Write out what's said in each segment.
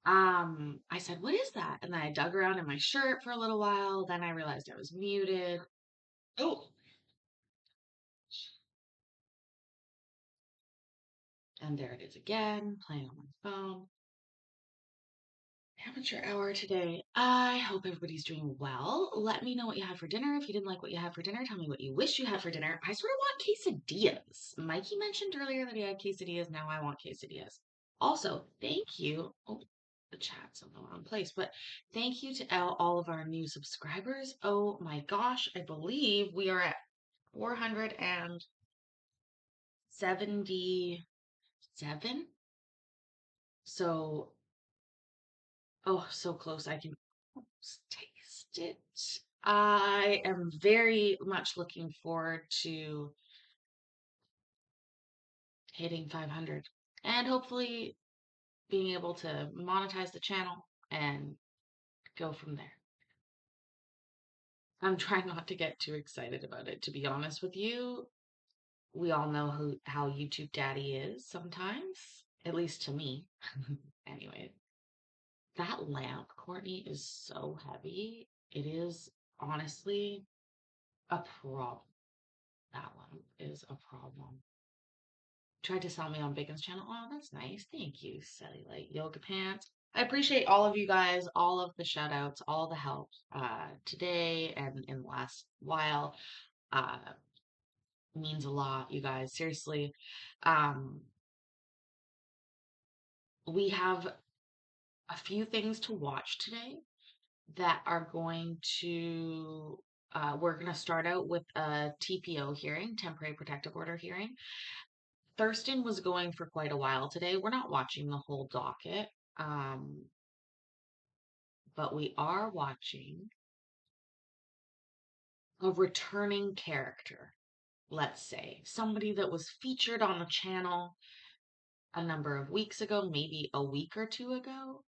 I said, "What is that?" And then I dug around in my shirt for a little while. Then I realized I was muted. Oh, and there it is again, playing on my phone. Amateur hour today. I hope everybody's doing well. Let me know what you had for dinner. If you didn't like what you had for dinner, tell me what you wish you had for dinner. I sort of want quesadillas. Mikey mentioned earlier that he had quesadillas. Now I want quesadillas. Also, thank you. Oh, the chat's in the wrong place, but thank you to all of our new subscribers. Oh my gosh, I believe we are at 477. So, oh, so close. I can taste it. I am very much looking forward to hitting 500 and hopefully being able to monetize the channel and go from there. I'm trying not to get too excited about it, to be honest with you. We all know how YouTube Daddy is sometimes, at least to me. Anyway, that lamp, Courtney, is so heavy. It is honestly a problem. That one is a problem. Tried to sell me on Bacon's channel. Oh, that's nice. Thank you, Cellulite Yoga Pants. I appreciate all of you guys, all of the shout outs, all the help today and in the last while. Uh, means a lot, you guys. Seriously. Um, we have a few things to watch today that are going to we're going to start out with a TPO hearing, temporary protective order hearing. Thurston was going for quite a while today. We're not watching the whole docket, um, but we are watching a returning character, let's say. Somebody that was featured on the channel a number of weeks ago, maybe a week or two ago,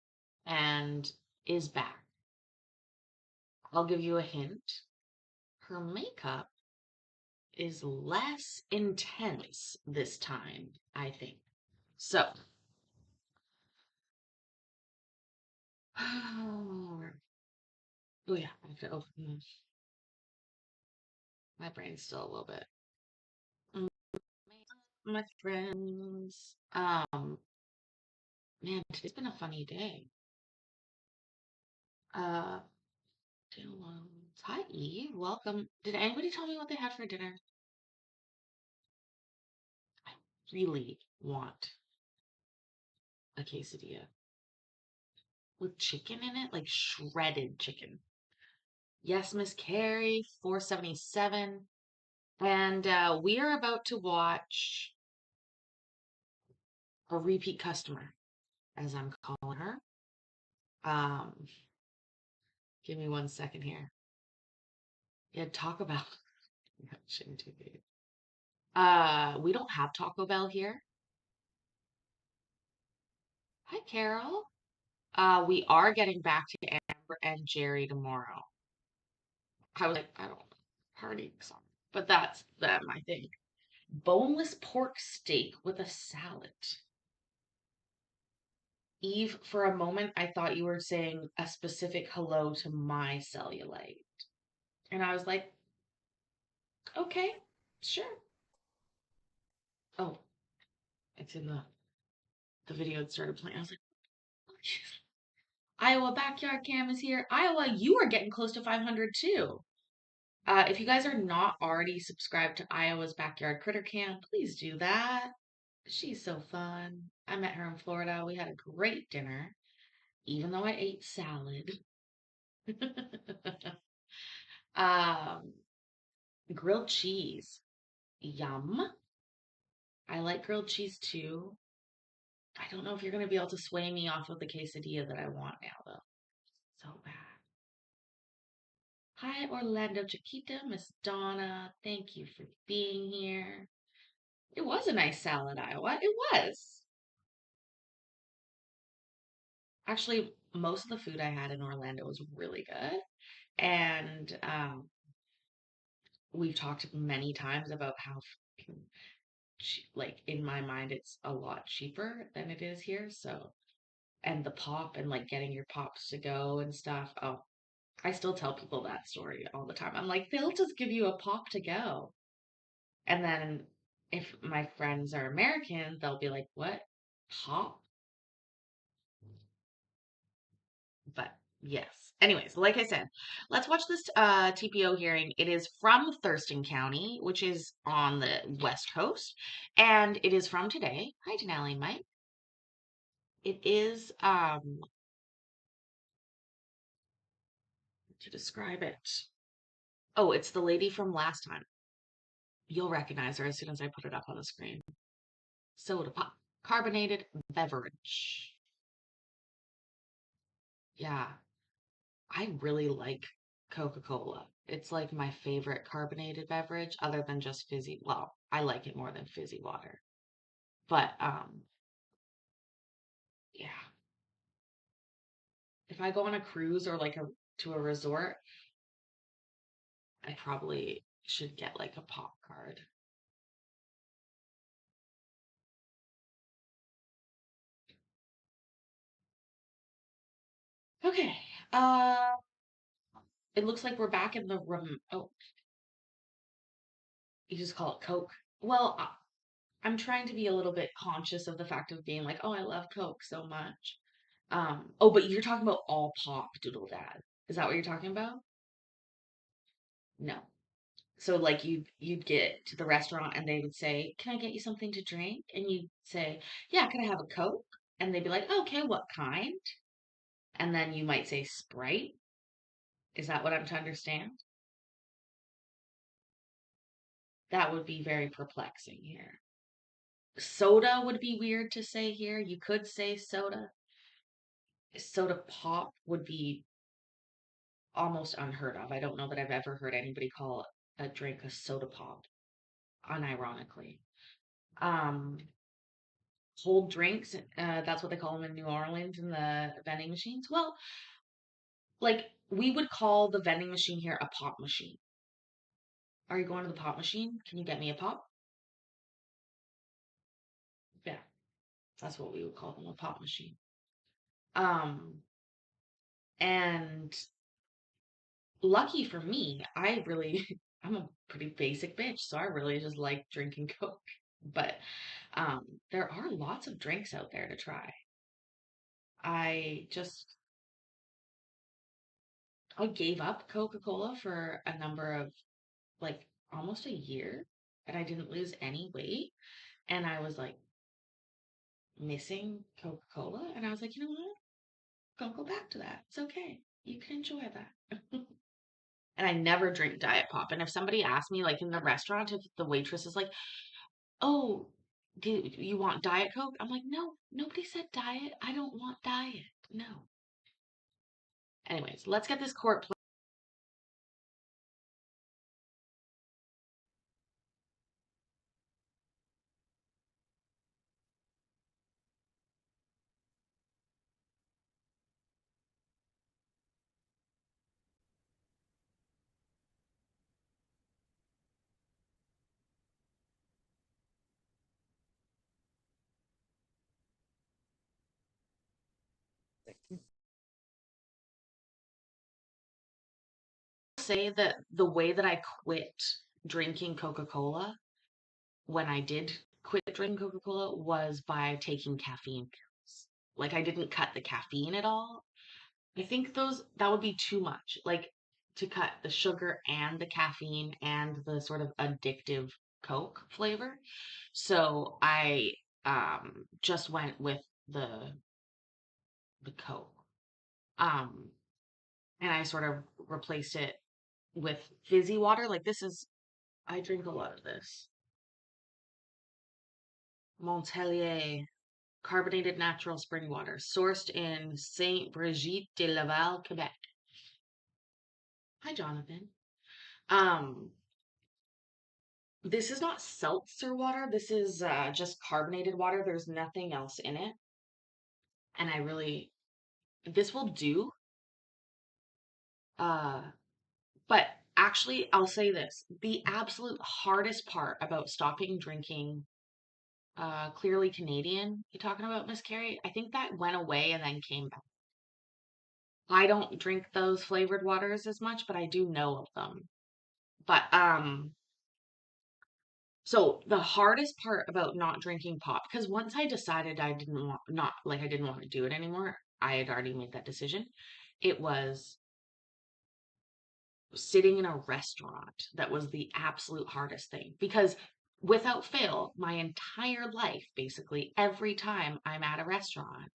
and is back. I'll give you a hint. Her makeup is less intense this time, I think. So, oh yeah, I have to open this. My brain's still a little bit. Mm, My friends. Man, today's been a funny day. Uh, downloads. Hi, Eve. Welcome. Did anybody tell me what they had for dinner? I really want a quesadilla with chicken in it, like shredded chicken. Yes, Miss Carrie, 477. And we are about to watch a repeat customer, as I'm calling her. Um, give me 1 second here. Yeah, Taco Bell. Shame too big. We don't have Taco Bell here. Hi, Carol. We are getting back to Amber and Jerry tomorrow. I was like, I don't party song, but that's them, I think. Boneless pork steak with a salad. Eve, for a moment, I thought you were saying a specific hello to my cellulite. And I was like, okay, sure. Oh, it's in the video that started playing. I was like, oh, Iowa Backyard Cam is here. Iowa, you are getting close to 500 too. If you guys are not already subscribed to Iowa's Backyard Critter Cam, please do that. She's so fun. I met her in Florida. We had a great dinner, even though I ate salad. um, grilled cheese. Yum. I like grilled cheese too. I don't know if you're going to be able to sway me off of the quesadilla that I want now, though. So bad. Hi, Orlando Chiquita, Miss Donna. Thank you for being here. It was a nice salad, Iowa. It was. Actually, most of the food I had in Orlando was really good. And we've talked many times about how, like, in my mind, it's a lot cheaper than it is here. So and the pop and like getting your pops to go and stuff. Oh, I still tell people that story all the time. I'm like, they'll just give you a pop to go. And then if my friends are American, they'll be like, what? Pop? But yes. Anyways, like I said, let's watch this TPO hearing. It is from Thurston County, which is on the West Coast, and it is from today. Hi, Denali and Mike. It is to describe it. Oh, it's the lady from last time. You'll recognize her as soon as I put it up on the screen. Soda pop, carbonated beverage. Yeah, I really like Coca-Cola. It's like my favorite carbonated beverage other than just fizzy. Well, I like it more than fizzy water. But yeah, if I go on a cruise or like a to a resort, I probably should get like a pop card. Okay. Uh it looks like we're back in the room. Oh, you just call it Coke. Well, I'm trying to be a little bit conscious of the fact of being like, oh, I love Coke so much. Oh, but you're talking about all pop Doodle Dad. Is that what you're talking about? No. So like you'd get to the restaurant and they would say, "Can I get you something to drink?" And you'd say, "Yeah, can I have a Coke?" And they'd be like, "Okay, what kind?" And then you might say Sprite. Is that what I'm to understand? That would be very perplexing here. Soda would be weird to say here. You could say soda. Soda pop would be almost unheard of. I don't know that I've ever heard anybody call a drink a soda pop, unironically. Um, Cold drinks, that's what they call them in New Orleans in the vending machines. Well, like we would call the vending machine here a pop machine. Are you going to the pop machine? Can you get me a pop? Yeah, that's what we would call them, a pop machine. Um, and lucky for me, I really, I'm a pretty basic bitch, so I really just like drinking Coke. But there are lots of drinks out there to try. I just I gave up Coca-Cola for a number of like almost a year and I didn't lose any weight. And I was like missing Coca-Cola. And I was like, you know what? Don't go back to that. It's okay. You can enjoy that. And I never drink Diet Pop. And if somebody asked me, like in the restaurant, if the waitress is like, oh, do you want Diet Coke? I'm like, no, nobody said diet. I don't want diet. No. Anyways, let's get this court. Say that the way that I quit drinking Coca-Cola when I did quit drinking Coca-Cola was by taking caffeine pills. Like I didn't cut the caffeine at all. I think those that would be too much. Like to cut the sugar and the caffeine and the sort of addictive Coke flavor. So I just went with the Coke. Um and I sort of replaced it with fizzy water. Like this is I drink a lot of this. Montpellier carbonated natural spring water, sourced in Saint Brigitte de Laval, Quebec. Hi, Jonathan. Um, this is not seltzer water. This is just carbonated water. There's nothing else in it, and I really this will do. Uh, but actually, I'll say this: the absolute hardest part about stopping drinking Clearly Canadian. You talking about, Miss Carrie? I think that went away and then came back. I don't drink those flavored waters as much, but I do know of them. But so the hardest part about not drinking pop, because once I decided I didn't want not like I didn't want to do it anymore, I had already made that decision. It was sitting in a restaurant that was the absolute hardest thing because without fail, my entire life, basically every time I'm at a restaurant,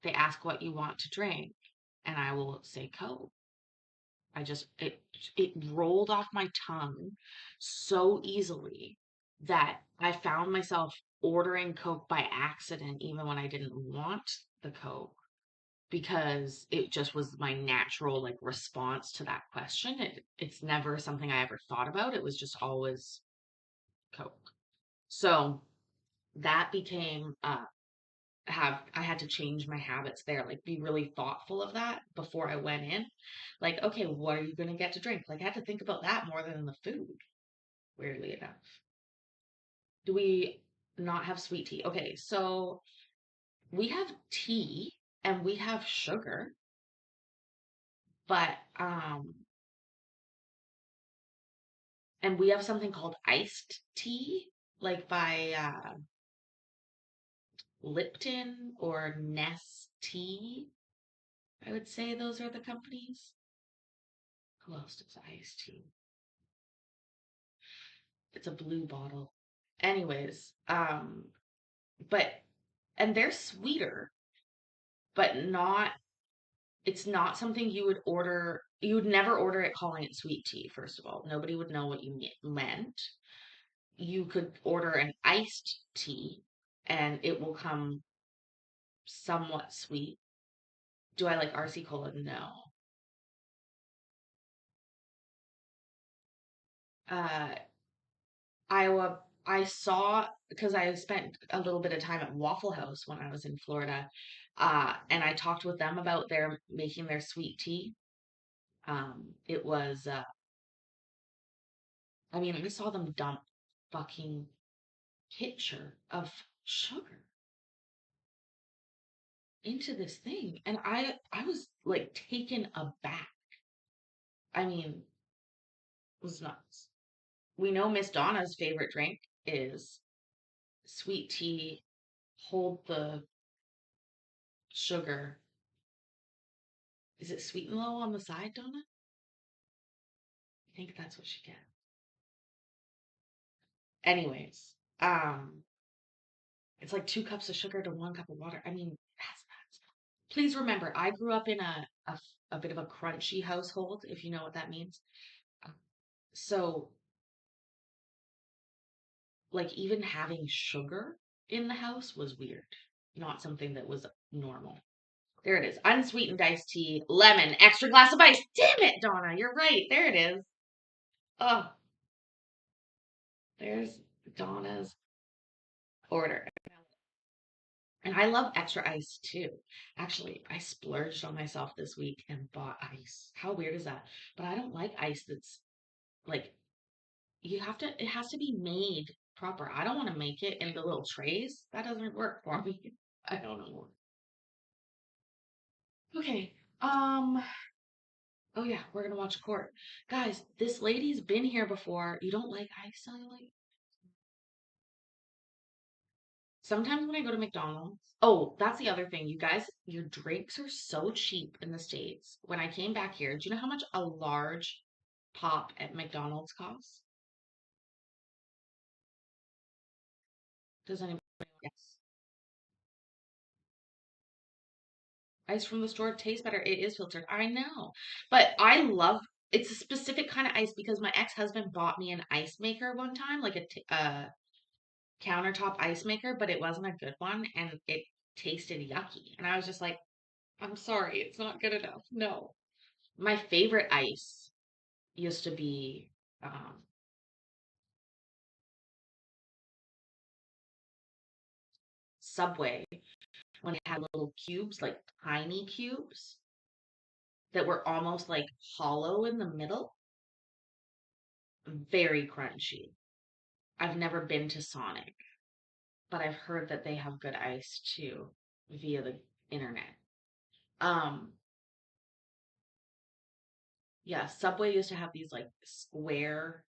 they ask what you want to drink and I will say Coke. I just it rolled off my tongue so easily that I found myself ordering Coke by accident even when I didn't want the Coke because it just was my natural like response to that question. It's never something I ever thought about. It was just always Coke. So that became have I had to change my habits there, like be really thoughtful of that before I went in. Like, okay, what are you gonna get to drink? Like I had to think about that more than the food, weirdly enough. Do we not have sweet tea? Okay, so we have tea and we have sugar, but and we have something called iced tea, like by Lipton or Nest Tea. I would say those are the companies. Who else does iced tea? It's a blue bottle. Anyways, but and they're sweeter, but not it's not something you would order. You would never order it calling it sweet tea, first of all. Nobody would know what you meant. You could order an iced tea and it will come somewhat sweet. Do I like RC Cola? No. Uh, Iowa, I saw because I spent a little bit of time at Waffle House when I was in Florida, and I talked with them about their making their sweet tea. It was, I mean, I saw them dump fucking pitcher of sugar into this thing, and I was like taken aback. I mean, it was nuts. We know Miss Donna's favorite drink is sweet tea. Hold the sugar. Is it sweet and low on the side, Donna? I think that's what she gets. Anyways, it's like 2 cups of sugar to 1 cup of water. I mean, that's nuts. Please remember, I grew up in a bit of a crunchy household, if you know what that means. Uh, So, like, even having sugar in the house was weird, not something that was normal. There it is. Unsweetened iced tea, lemon, extra glass of ice. Damn it, Donna, you're right. There it is. Oh, there's Donna's order. And I love extra ice too. Actually, I splurged on myself this week and bought ice. How weird is that? But I don't like ice that's like it has to be made proper. I don't want to make it in the little trays. That doesn't work for me. I don't know. Okay. Oh yeah, we're gonna watch court. Guys, this lady's been here before. You don't like ice, cellulite? Sometimes when I go to McDonald's, oh, that's the other thing. You guys, your drinks are so cheap in the States. When I came back here, do you know how much a large pop at McDonald's costs? Does anybody guess? Ice from the store tastes better. It is filtered. I know. But I love it's a specific kind of ice because my ex-husband bought me an ice maker one time, like a countertop ice maker, but it wasn't a good one and it tasted yucky. And I was just like, I'm sorry, it's not good enough. No. My favorite ice used to be Subway when it had little cubes, like tiny cubes that were almost like hollow in the middle. Very crunchy. I've never been to Sonic, but I've heard that they have good ice too via the internet. Um, yeah, Subway used to have these like square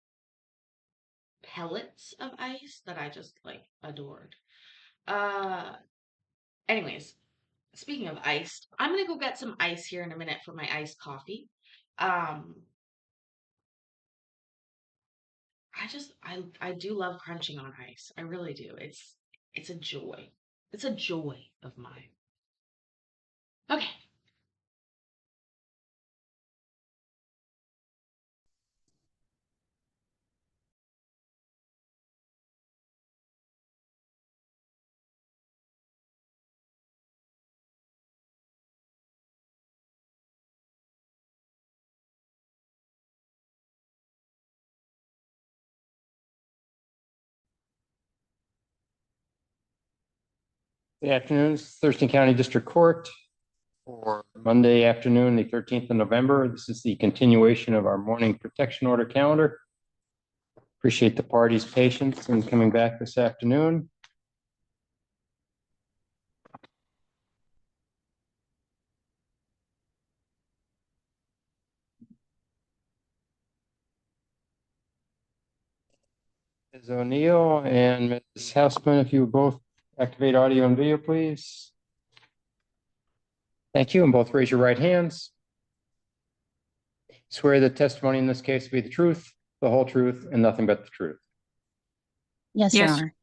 pellets of ice that I just like adored. Uh, anyways, speaking of ice, I'm gonna go get some ice here in a minute for my iced coffee. Um, I do love crunching on ice. I really do. It's a joy. It's a joy of mine. Okay. Good afternoon, Thurston County District Court for Monday afternoon, the 13th of November. This is the continuation of our morning protection order calendar. Appreciate the party's patience in coming back this afternoon. Ms. O'Neill and Ms. Houseman, if you would both activate audio and video, please. Thank you, and both raise your right hands. Swear the testimony in this case to be the truth, the whole truth, and nothing but the truth. Yes, Your Honor.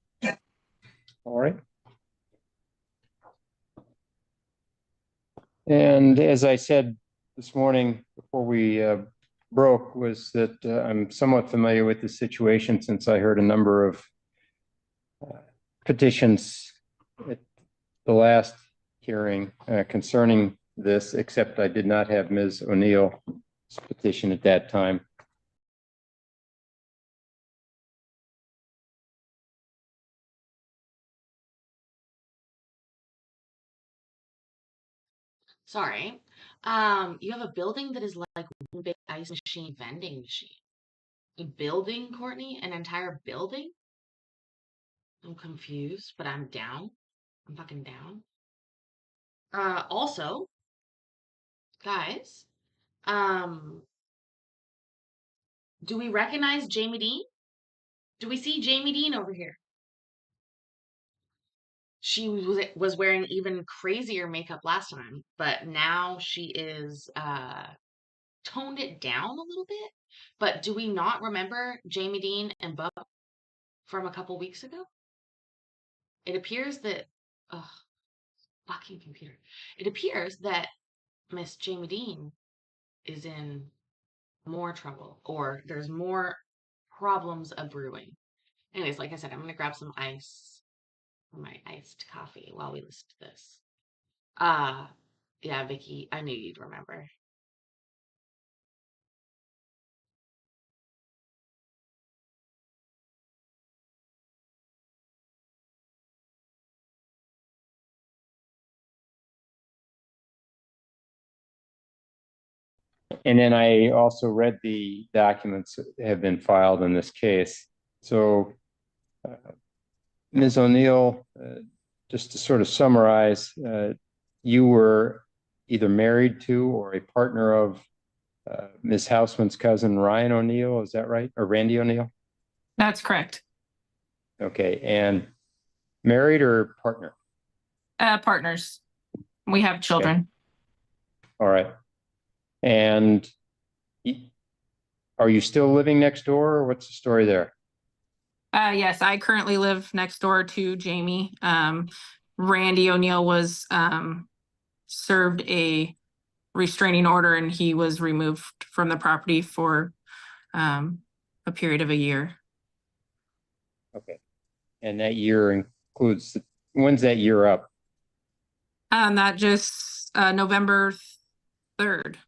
All right. And as I said this morning before we broke, was that I'm somewhat familiar with the situation since I heard a number of petitions at the last hearing concerning this, except I did not have Ms. O'Neill's petition at that time. Sorry. You have a building that is like one big ice machine vending machine. A building, Courtney? An entire building? I'm confused, but I'm down. I'm fucking down. Also, guys, um, do we recognize Jamie Dean? Do we see Jamie Dean over here? She was wearing even crazier makeup last time, but now she is toned it down a little bit. But do we not remember Jamie Dean and Bub from a couple weeks ago? It appears that, ugh, fucking computer. It appears that Miss Jamie Dean is in more trouble, or there's more problems a brewing. Anyways, like I said, I'm gonna grab some ice for my iced coffee while we listen to this. Uh, yeah, Vicky, I knew you'd remember. And then I also read the documents that have been filed in this case. So Ms. O'Neill, just to sort of summarize, you were either married to or a partner of Ms. Houseman's cousin, Ryan O'Neill, is that right? Or Randy O'Neill? That's correct. Okay, and married or partner? Partners. We have children. All right. And are you still living next door, or what's the story there? Yes, I currently live next door to Jamie. Randy O'Neill was served a restraining order and he was removed from the property for a period of a year. Okay. And that year includes, when's that year up? That just November 3rd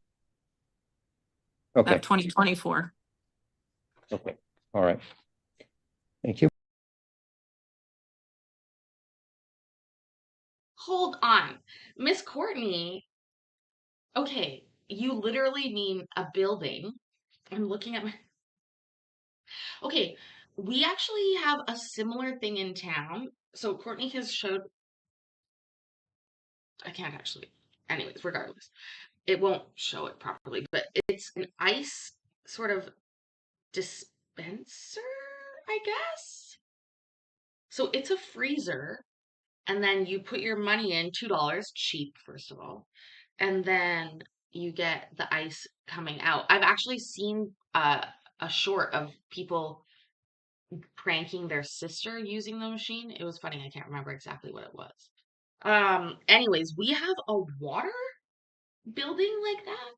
Okay. of 2024. Okay. All right. Thank you. Hold on. Miss Courtney, okay, you literally mean a building. I'm looking at my. Okay, we actually have a similar thing in town. So Courtney has showed, I can't actually, anyways, regardless, it won't show it properly, but it's an ice sort of dispenser, I guess. So it's a freezer, and then you put your money in, $2, cheap, first of all, and then you get the ice coming out. I've actually seen a short of people pranking their sister using the machine. It was funny. I can't remember exactly what it was. Anyways, we have a water building like that.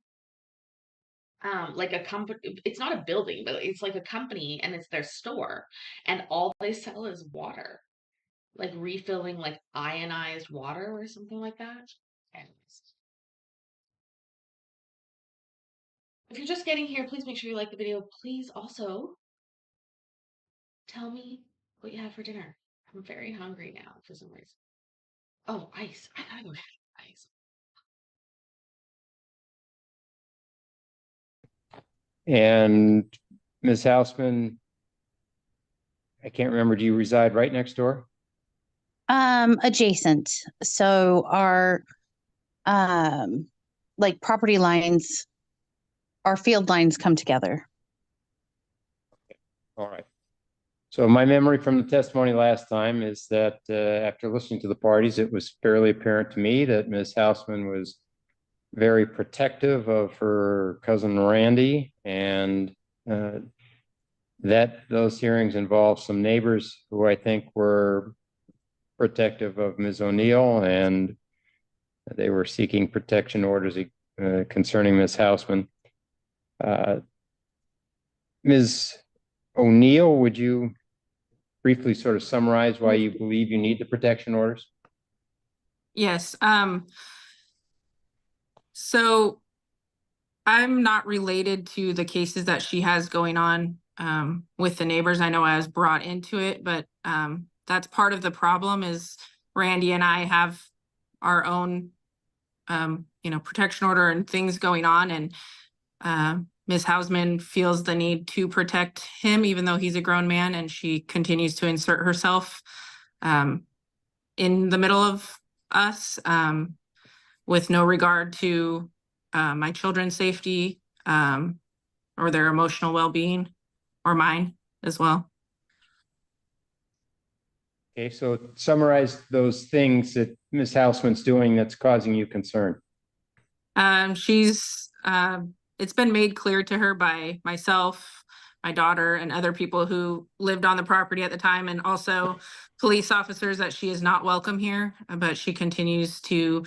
Like a company, it's not a building, but it's like a company and it's their store. And all they sell is water, like refilling like ionized water or something like that. Anyways, if you're just getting here, please make sure you like the video. Please also tell me what you have for dinner. I'm very hungry now for some reason. Oh, ice. I gotta go get ice. And Ms. Houseman, I can't remember, do you reside right next door? Adjacent. So our um like property lines, our field lines come together. All right. So my memory from the testimony last time is that after listening to the parties, it was fairly apparent to me that Ms. Houseman was very protective of her cousin Randy, and uh, that those hearings involved some neighbors who I think were protective of Ms. O'Neill, and they were seeking protection orders concerning Ms. Houseman. Uh, Ms. O'Neill, would you briefly sort of summarize why you believe you need the protection orders? Yes. So I'm not related to the cases that she has going on with the neighbors. I know I was brought into it, but that's part of the problem is Randy and I have our own protection order and things going on, and Ms. Hausman feels the need to protect him even though he's a grown man, and she continues to insert herself in the middle of us with no regard to my children's safety or their emotional well-being or mine as well. Okay, so summarize those things that Ms. Houseman's doing that's causing you concern. It's been made clear to her by myself, my daughter, and other people who lived on the property at the time, and also police officers, that she is not welcome here, but she continues to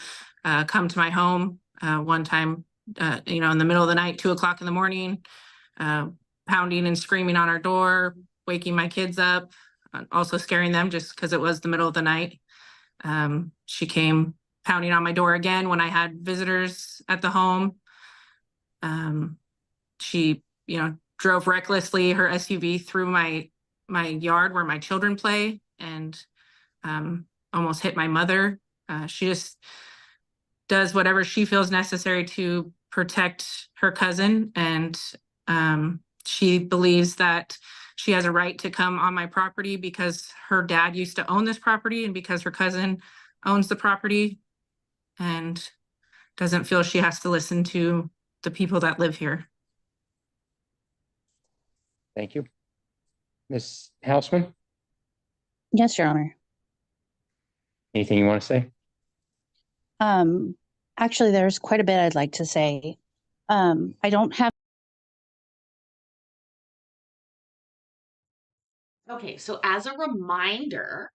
come to my home. One time, in the middle of the night, 2 o'clock in the morning, pounding and screaming on our door, waking my kids up, also scaring them just because it was the middle of the night. She came pounding on my door again when I had visitors at the home. She, drove recklessly her SUV through my yard where my children play, and almost hit my mother. She just does whatever she feels necessary to protect her cousin, and she believes that she has a right to come on my property because her dad used to own this property and because her cousin owns the property, and doesn't feel she has to listen to the people that live here. Thank you. Ms. Houseman, Yes, Your Honor. anything you want to say? Actually, there's quite a bit I'd like to say. I don't have. Okay, so as a reminder,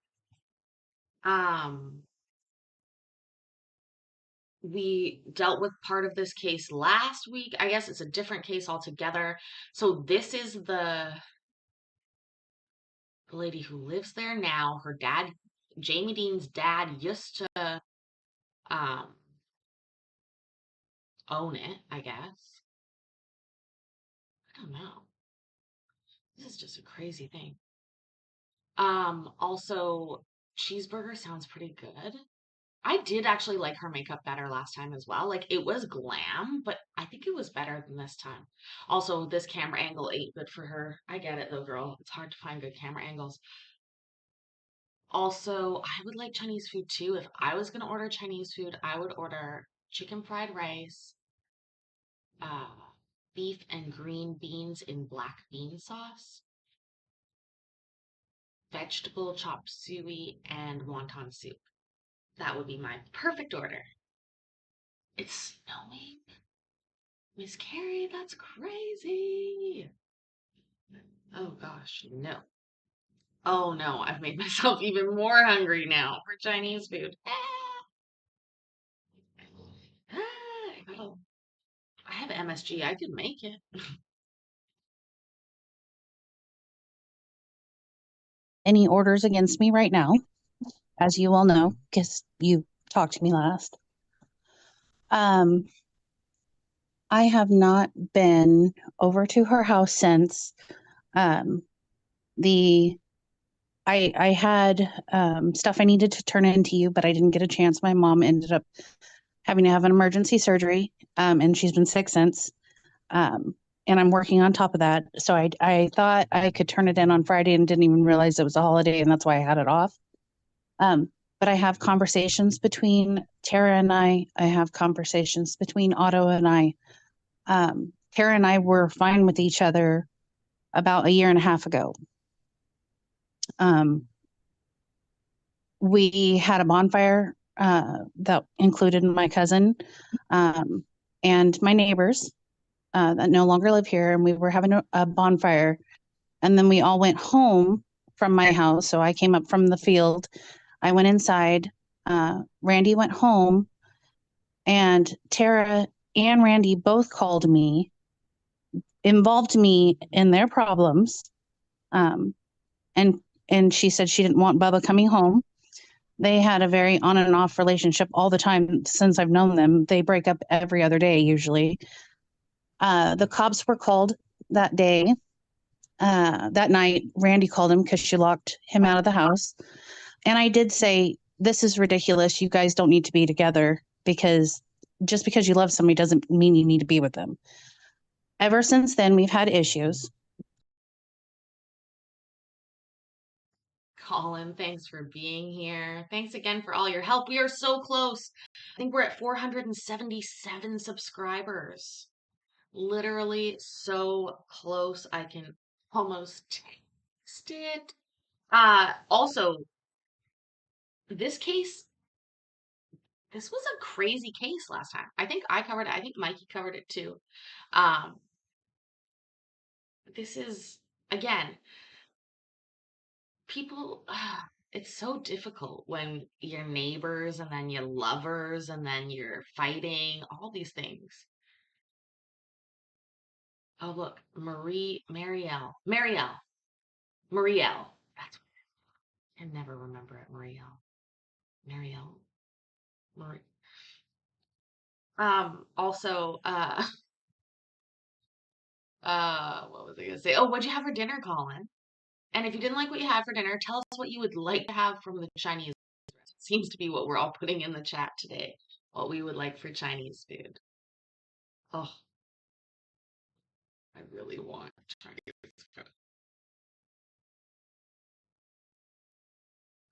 we dealt with part of this case last week. I guess it's a different case altogether. So this is the lady who lives there now. Her dad, Jamie Dean's dad, used to um own it, I guess. I don't know. This is just a crazy thing. Also, cheeseburger sounds pretty good. I did actually like her makeup better last time as well. Like it was glam, but I think it was better than this time. Also, this camera angle ain't good for her. I get it though, girl. It's hard to find good camera angles. Also, I would like Chinese food too. If I was gonna order Chinese food, I would order chicken fried rice, uh, beef and green beans in black bean sauce, vegetable chop suey, and wonton soup. That would be my perfect order. It's snowing. Miss Carrie, that's crazy. Oh gosh, no. Oh no, I've made myself even more hungry now for Chinese food. I have MSG. I could make it. Any orders against me right now, as you all know, because you talked to me last. I have not been over to her house since um, the I had stuff I needed to turn into you, but I didn't get a chance. My mom ended up having to have an emergency surgery, and she's been sick since. Um, and I'm working on top of that. So I thought I could turn it in on Friday and didn't even realize it was a holiday, and that's why I had it off. But I have conversations between Tara and I have conversations between Otto and I. Tara and I were fine with each other about a year and a half ago. We had a bonfire that included my cousin and my neighbors that no longer live here, and we were having a bonfire. And then we all went home from my house. So I came up from the field. I went inside. Randy went home, and Tara and Randy both called me, involved me in their problems. Um, and she said she didn't want Bubba coming home. They had a very on and off relationship all the time since I've known them. They break up every other day usually. The cops were called that day. That night, Randy called him because she locked him out of the house. And I did say, this is ridiculous. You guys don't need to be together, because just because you love somebody doesn't mean you need to be with them. Ever since then, we've had issues. Colin, thanks for being here. Thanks again for all your help. We are so close. I think we're at 477 subscribers. Literally so close. I can almost taste it. Also, this case, this was a crazy case last time. I think I covered it. I think Mikey covered it too. Um, this is, again, people, it's so difficult when you're neighbors and then you're lovers and then you're fighting, all these things. Oh, look, Marielle. That's what I never remember it. Marielle, Marie. Also, what was I gonna say? Oh, what'd you have for dinner, Colin? And if you didn't like what you had for dinner, tell us what you would like to have from the Chinese restaurant. Seems to be what we're all putting in the chat today. What we would like for Chinese food. Oh, I really want Chinese food.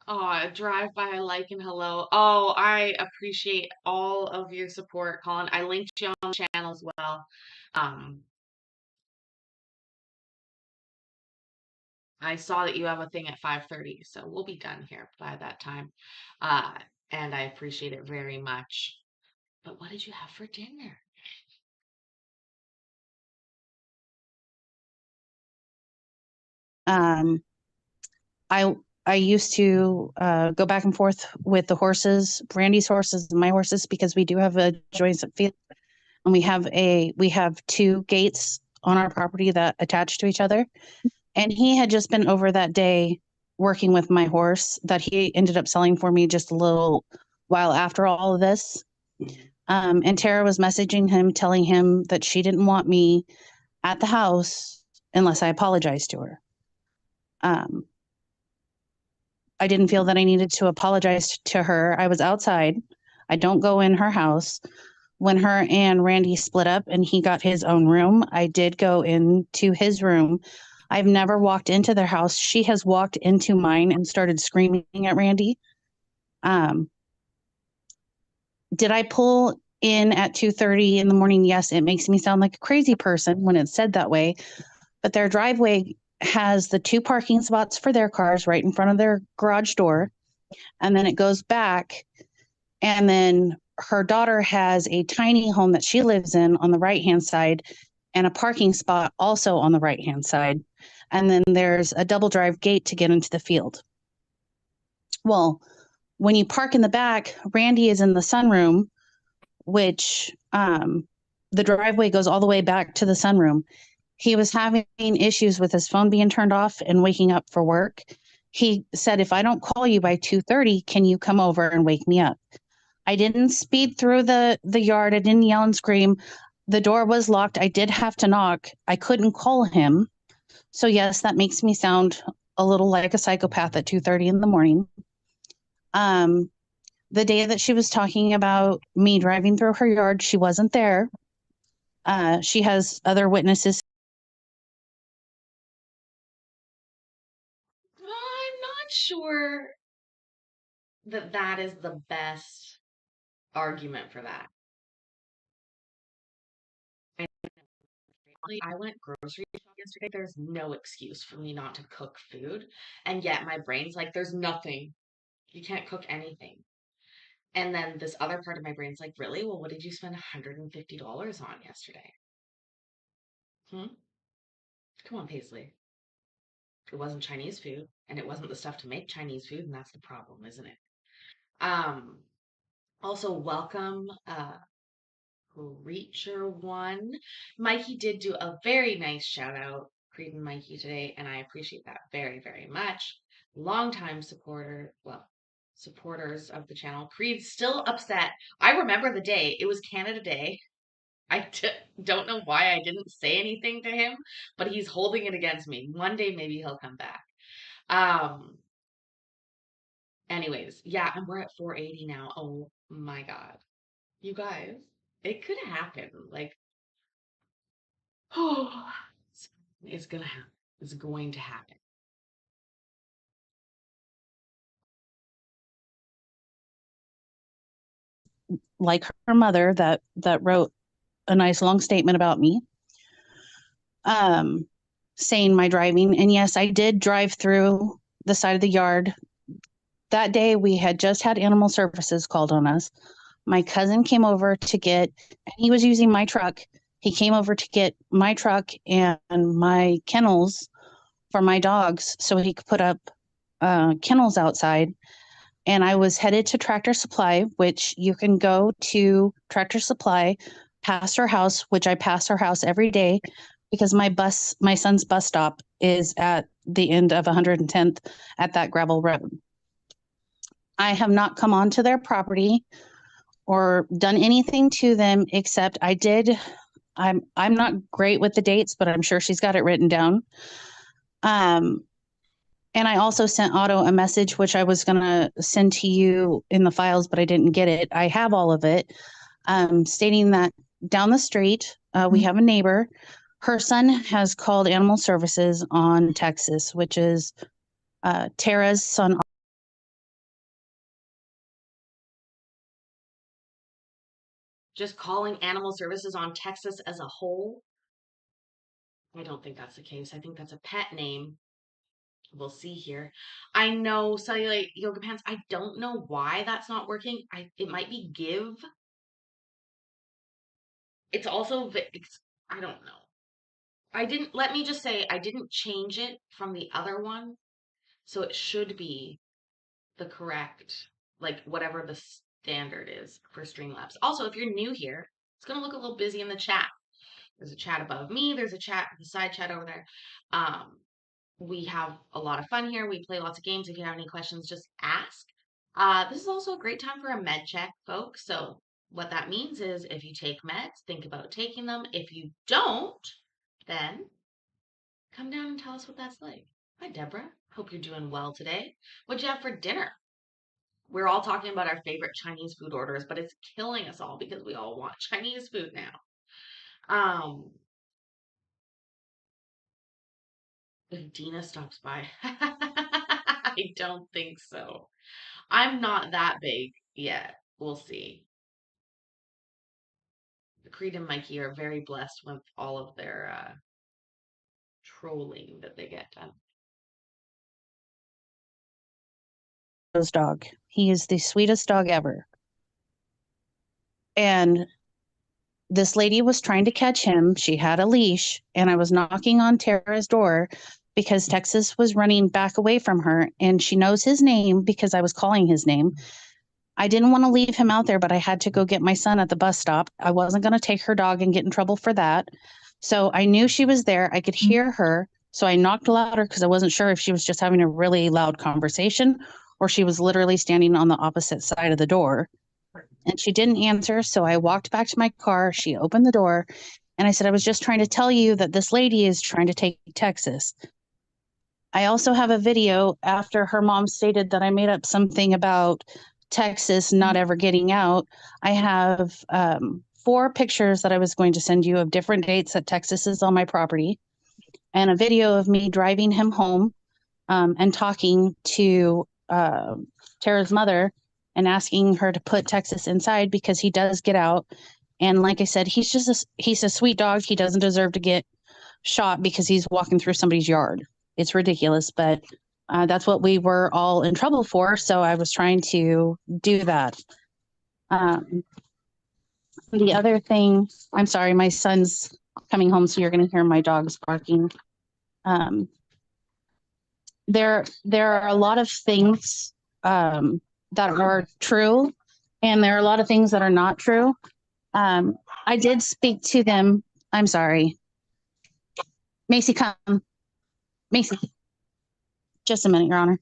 Oh, a drive by, like, and hello. Oh, I appreciate all of your support, Colin. I linked you on the channel as well. Um, I saw that you have a thing at 5:30, so we'll be done here by that time. Uh, and I appreciate it very much. But what did you have for dinner? Um, I used to go back and forth with the horses, Randy's horses and my horses, because we do have a joint field, and we have two gates on our property that attach to each other. And he had just been over that day working with my horse that he ended up selling for me just a little while after all of this. And Tara was messaging him, telling him that she didn't want me at the house unless I apologized to her. I didn't feel that I needed to apologize to her. I was outside. I don't go in her house. When her and Randy split up and he got his own room, I did go into his room. I've never walked into their house. She has walked into mine and started screaming at Randy. Did I pull in at 2:30 in the morning? Yes, it makes me sound like a crazy person when it's said that way. But their driveway has the 2 parking spots for their cars right in front of their garage door. And then it goes back. And then her daughter has a tiny home that she lives in on the right-hand side and a parking spot also on the right-hand side. And then there's a double drive gate to get into the field. Well, when you park in the back, Randy is in the sunroom, which the driveway goes all the way back to the sunroom. He was having issues with his phone being turned off and waking up for work. He said, if I don't call you by 2:30, can you come over and wake me up? I didn't speed through the yard. I didn't yell and scream. The door was locked. I did have to knock. I couldn't call him. So yes, that makes me sound a little like a psychopath at 2:30 in the morning. The day that she was talking about me driving through her yard, she wasn't there. She has other witnesses. I'm not sure that that is the best argument for that. I went grocery shopping yesterday. There's no excuse for me not to cook food. And yet my brain's like, there's nothing. You can't cook anything. And then this other part of my brain's like, really? Well, what did you spend $150 on yesterday? Hmm? Come on, Paisley. It wasn't Chinese food, and it wasn't the stuff to make Chinese food, and that's the problem, isn't it? Um, Also welcome, Reacher One. Mikey did do a very nice shout out, Creed and Mikey today, and I appreciate that very, very much. Longtime supporter, well, supporters of the channel. Creed's still upset. I remember the day. It was Canada Day. Don't know why I didn't say anything to him, but he's holding it against me. One day maybe he'll come back. Um, Anyways, yeah, and we're at 480 now. Oh my God. You guys, it could happen. Like, oh, it's gonna happen. It's going to happen. Like her mother that wrote a nice long statement about me, saying my driving. And yes, I did drive through the side of the yard. That day we had just had animal services called on us. My cousin came over to get, and he was using my truck. He came over to get my truck and my kennels for my dogs so he could put up kennels outside. And I was headed to Tractor Supply, which you can go to Tractor Supply past her house, which I pass her house every day because my son's bus stop is at the end of 110th at that gravel road. I have not come onto their property or done anything to them except I did. I'm not great with the dates, but I'm sure she's got it written down. And I also sent Otto a message, which I was going to send to you in the files, but I didn't get it. I have all of it, stating that down the street, we have a neighbor. Her son has called Animal Services on Texas, which is Tara's son. Just calling animal services on Texas as a whole, I don't think that's the case. I think that's a pet name. We'll see here. I know Cellulite Yoga Pants. I don't know why that's not working. It might be Give. It's also I don't know. Let me just say I didn't change it from the other one, so it should be the correct, like whatever the standard is for Streamlabs. Also, if you're new here, it's gonna look a little busy in the chat. There's a chat above me. There's a chat, the side chat over there. We have a lot of fun here. We play lots of games. If you have any questions, just ask. This is also a great time for a med check, folks. So what that means is if you take meds, think about taking them. If you don't, then come down and tell us what that's like. Hi, Deborah. Hope you're doing well today. What'd you have for dinner? We're all talking about our favorite Chinese food orders, but it's killing us all because we all want Chinese food now. Um, if Dina stops by, I don't think so. I'm not that big yet. We'll see. Creed and Mikey are very blessed with all of their trolling that they get done. Dog. He is the sweetest dog ever. And this lady was trying to catch him. She had a leash, and I was knocking on Tara's door because Texas was running back away from her, and she knows his name because I was calling his name. I didn't want to leave him out there, but I had to go get my son at the bus stop. I wasn't going to take her dog and get in trouble for that. So I knew she was there. I could hear her. So I knocked louder because I wasn't sure if she was just having a really loud conversation or she was literally standing on the opposite side of the door. And she didn't answer. So I walked back to my car. She opened the door and I said, I was just trying to tell you that this lady is trying to take Texas. I also have a video after her mom stated that I made up something about Texas not ever getting out. I have 4 pictures that I was going to send you of different dates that Texas is on my property, and a video of me driving him home and talking to Tara's mother and asking her to put Texas inside because he does get out. And like I said, he's a sweet dog. He doesn't deserve to get shot because he's walking through somebody's yard. It's ridiculous, but that's what we were all in trouble for. So I was trying to do that. The other thing, I'm sorry, my son's coming home, so you're going to hear my dogs barking. There are a lot of things that are true, and there are a lot of things that are not true. I did speak to them. I'm sorry. Macy, come. Macy, just a minute, Your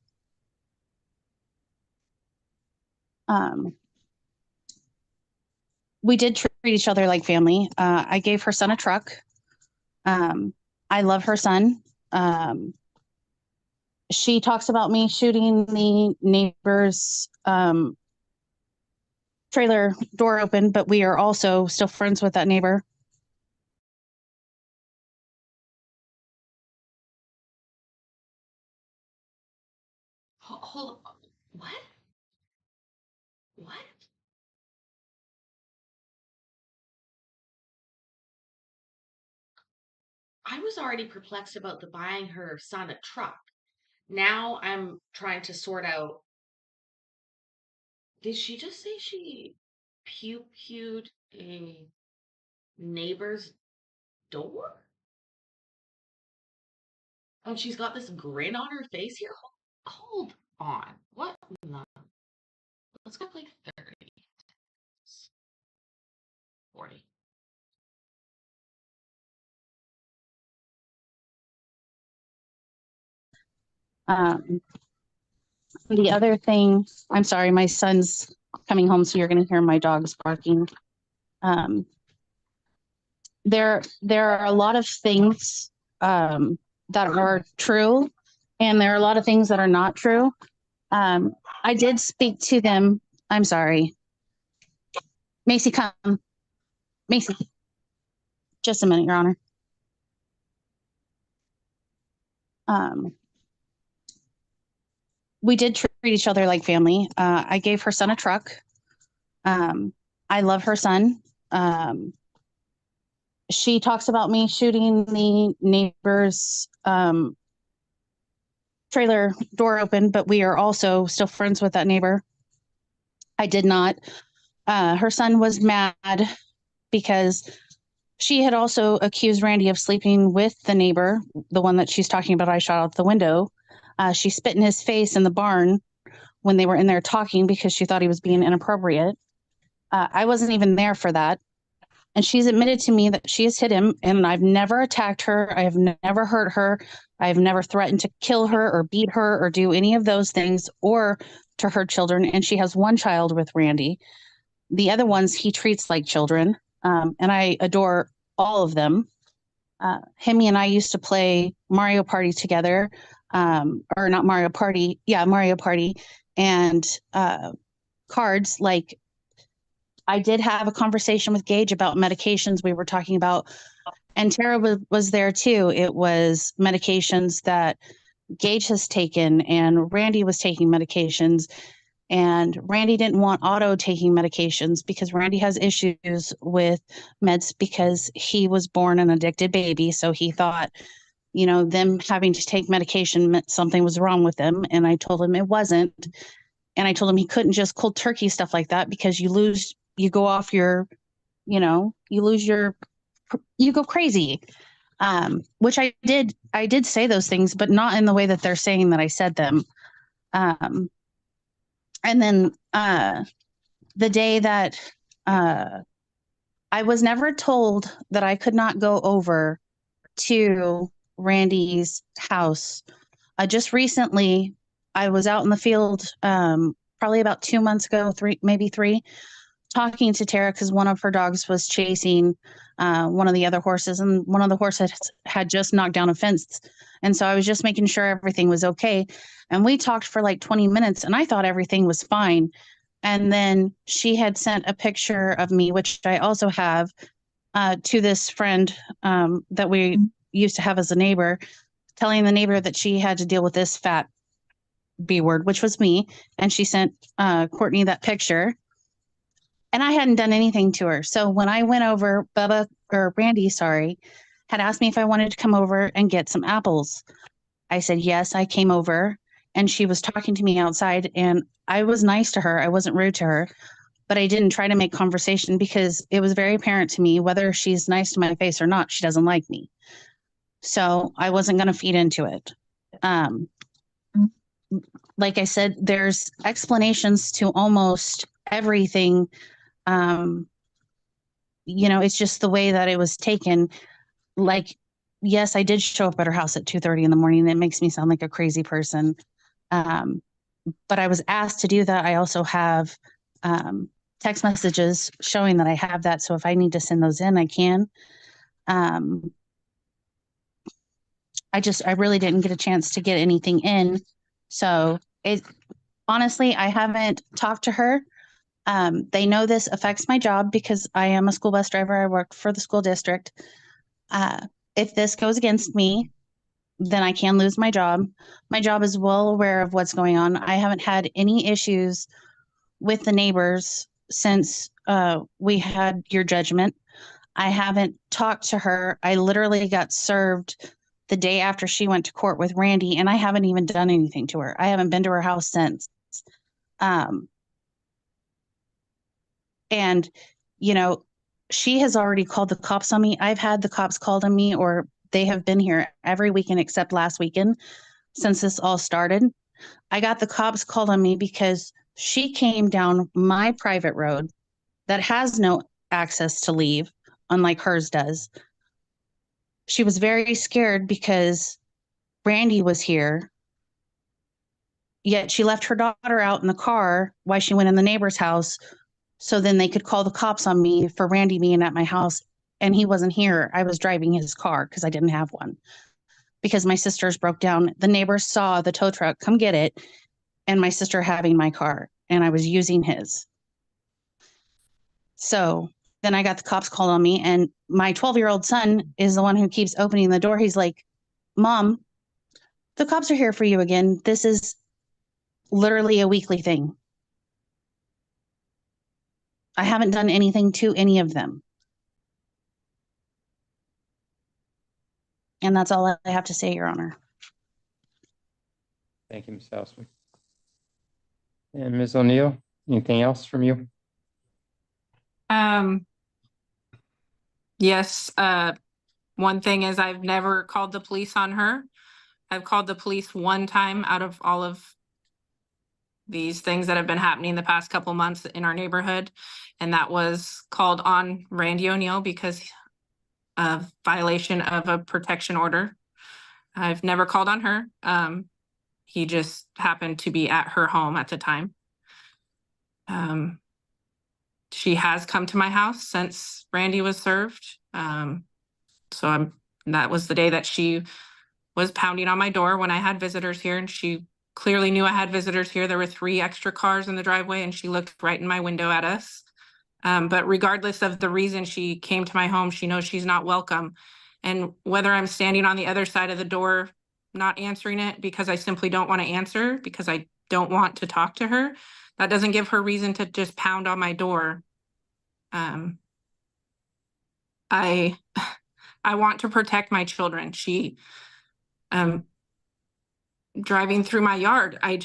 Honor. We did treat each other like family. I gave her son a truck. I love her son. She talks about me shooting the neighbor's trailer door open, but we are also still friends with that neighbor. Hold on. What? What? I was already perplexed about the buying her son a truck. Now I'm trying to sort out. Did she just say she pew-pewed a neighbor's door? Oh, she's got this grin on her face here. Hold on. What? No. Let's go like 30, 40. The other thing, I'm sorry, my son's coming home, so you're going to hear my dogs barking. There are a lot of things that are true, and there are a lot of things that are not true. I did speak to them. I'm sorry. Macy, come. Macy, just a minute, Your Honor. We did treat each other like family. I gave her son a truck. I love her son. She talks about me shooting the neighbor's trailer door open, but we are also still friends with that neighbor. I did not. Her son was mad because she had also accused Randy of sleeping with the neighbor, the one that she's talking about I shot out the window. She spit in his face in the barn when they were in there talking because she thought he was being inappropriate. I wasn't even there for that. And she's admitted to me that she has hit him, and I've never attacked her. I have never hurt her. I have never threatened to kill her or beat her or do any of those things or to her children. And she has one child with Randy. The other ones he treats like children, and I adore all of them. Him and I used to play Mario Party together. or not Mario Party. Yeah, Mario Party and cards. Like, I did have a conversation with Gage about medications we were talking about, and Tara was there too. It was medications that Gage has taken, and Randy was taking medications. And Randy didn't want Otto taking medications because Randy has issues with meds because he was born an addicted baby. So he thought, you know, them having to take medication meant something was wrong with them. And I told him it wasn't. And I told him he couldn't just cold turkey stuff like that because you go off your, you know, you go crazy. Which I did say those things, but not in the way that they're saying that I said them. And then the day that I was never told that I could not go over to Randy's house. Just recently, I was out in the field, probably about 2 months ago, maybe three, talking to Tara because one of her dogs was chasing one of the other horses, and one of the horses had just knocked down a fence. And so I was just making sure everything was okay. And we talked for like 20 minutes, and I thought everything was fine. And then she had sent a picture of me, which I also have, to this friend that we used to have as a neighbor, telling the neighbor that she had to deal with this fat B word, which was me. And she sent Courtney that picture. And I hadn't done anything to her. So when I went over, Randy, sorry, had asked me if I wanted to come over and get some apples. I said, yes, I came over. And she was talking to me outside, and I was nice to her. I wasn't rude to her, but I didn't try to make conversation because it was very apparent to me, whether she's nice to my face or not, she doesn't like me. So I wasn't going to feed into it. Like I said, there's explanations to almost everything. You know, it's just the way that it was taken. Like, yes, I did show up at her house at 2:30 in the morning. It makes me sound like a crazy person. But I was asked to do that. I also have text messages showing that I have that. So if I need to send those in, I can. I really didn't get a chance to get anything in. So honestly, I haven't talked to her. They know this affects my job because I am a school bus driver. I work for the school district. If this goes against me, then I can lose my job. My job is well aware of what's going on. I haven't had any issues with the neighbors since we had your judgment. I haven't talked to her. I literally got served the day after she went to court with Randy, and I haven't even done anything to her. I haven't been to her house since. And, you know, she has already called the cops on me. I've had the cops called on me, or they have been here every weekend except last weekend since this all started. I got the cops called on me because she came down my private road that has no access to leave, unlike hers does. She was very scared because Randy was here, yet she left her daughter out in the car while she went in the neighbor's house so then they could call the cops on me for Randy being at my house. And he wasn't here. I was driving his car because I didn't have one because my sister's broke down. The neighbors saw the tow truck come get it and my sister having my car, and I was using his. So then I got the cops called on me, and my 12-year-old son is the one who keeps opening the door. He's like, Mom, the cops are here for you again. This is literally a weekly thing. I haven't done anything to any of them. And that's all I have to say, Your Honor. Thank you, Ms. Houseman. And Ms. O'Neill, anything else from you? Yes, one thing is I've never called the police on her. I've called the police one time out of all of these things that have been happening the past couple months in our neighborhood. And that was called on Randy O'Neill because of violation of a protection order. I've never called on her. He just happened to be at her home at the time. She has come to my house since Randy was served. So that was the day that she was pounding on my door when I had visitors here, and she clearly knew I had visitors here. There were 3 extra cars in the driveway, and she looked right in my window at us. But regardless of the reason she came to my home, she knows she's not welcome. And whether I'm standing on the other side of the door, not answering it because I simply don't want to answer, because I don't want to talk to her, that doesn't give her reason to just pound on my door. I want to protect my children. She, driving through my yard, I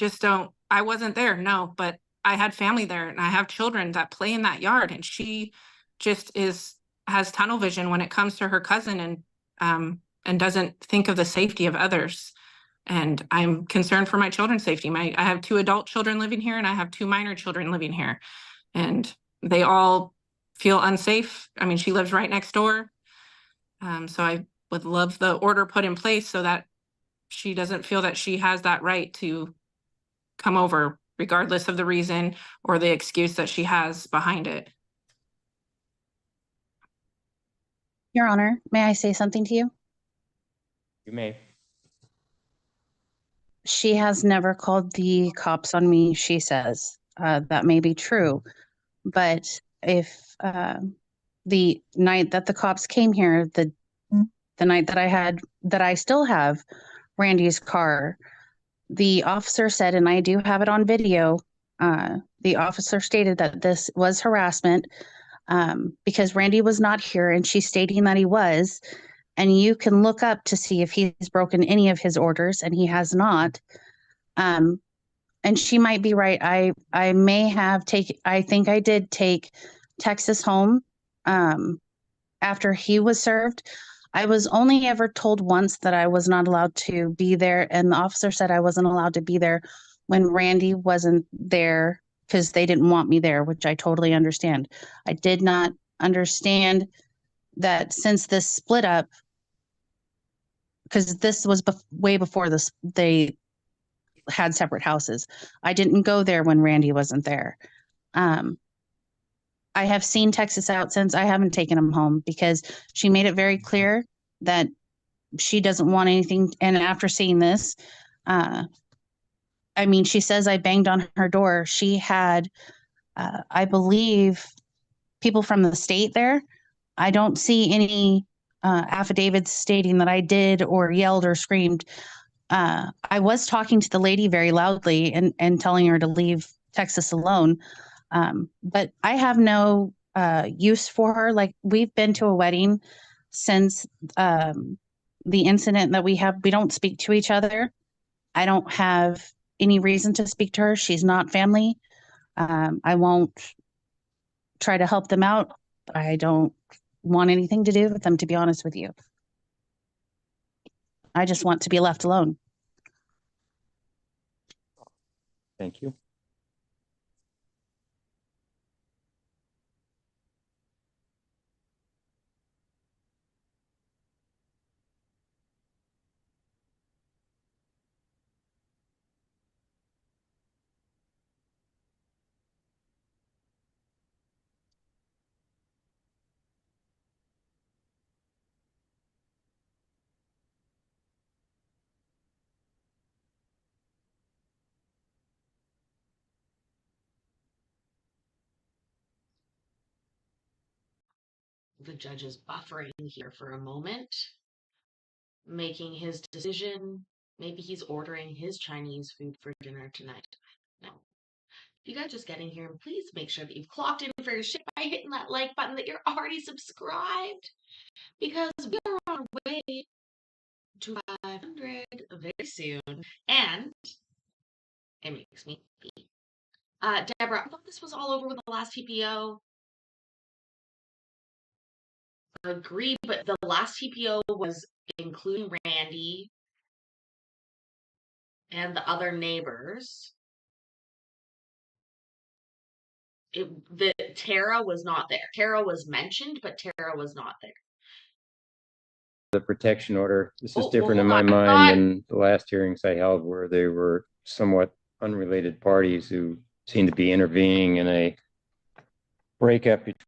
wasn't there, no, but I had family there and I have children that play in that yard, and she just has tunnel vision when it comes to her cousin, and doesn't think of the safety of others. And I'm concerned for my children's safety. I have 2 adult children living here and I have 2 minor children living here, and they all feel unsafe. I mean, she lives right next door. So I would love the order put in place so that she doesn't feel that she has that right to come over, regardless of the reason or the excuse that she has behind it. Your Honor, may I say something to you? You may. She has never called the cops on me, she says. That may be true, but if the night that the cops came here, the night that I still have Randy's car, the officer said, and I do have it on video, the officer stated that this was harassment because Randy was not here, and she's stating that he was. And you can look up to see if he's broken any of his orders, and he has not. And she might be right. I may have I think I did take Texas home after he was served. I was only ever told once that I was not allowed to be there, and the officer said I wasn't allowed to be there when Randy wasn't there because they didn't want me there, which I totally understand. I did not understand that since this split up, because this was way before this, they had separate houses. I didn't go there when Randy wasn't there. I have seen Texas out since. I haven't taken him home because she made it very clear that she doesn't want anything. And after seeing this, I mean, she says I banged on her door. She had, I believe, people from the state there. I don't see any affidavits stating that I did or yelled or screamed. I was talking to the lady very loudly and telling her to leave Texas alone. But I have no use for her. Like, we've been to a wedding since the incident that we have. We don't speak to each other. I don't have any reason to speak to her. She's not family. I won't try to help them out. I don't want anything to do with them, to be honest with you. I just want to be left alone. Thank you. The judge is buffering here for a moment, making his decision. Maybe he's ordering his Chinese food for dinner tonight. No. If you guys just getting here, please make sure that you've clocked in for your shit by hitting that like button, that you're already subscribed, because we are on our way to 500 very soon. And it makes me happy. Deborah, I thought this was all over with the last TPO. Agree, but the last TPO was including Randy and the other neighbors. The Tara was not there. Tara was mentioned, but Tara was not there. The protection order. This is Oh, different in hold my on. mind than the last hearings I held, where they were somewhat unrelated parties who seemed to be intervening in a breakup between.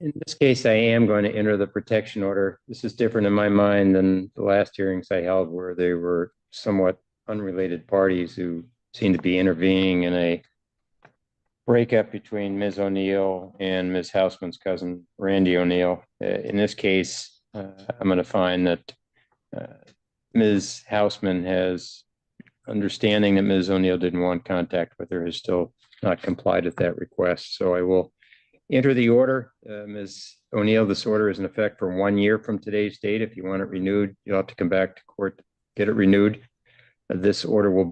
In this case, I am going to enter the protection order. This is different in my mind than the last hearings I held where they were somewhat unrelated parties who seemed to be intervening in a breakup between Ms. O'Neill and Ms. Houseman's cousin, Randy O'Neill. In this case, I'm going to find that Ms. Houseman has understanding that Ms. O'Neill didn't want contact with her, has still not complied with that request. So I will enter the order. Ms. O'Neill, this order is in effect for 1 year from today's date. If you want it renewed, you'll have to come back to court to get it renewed. This order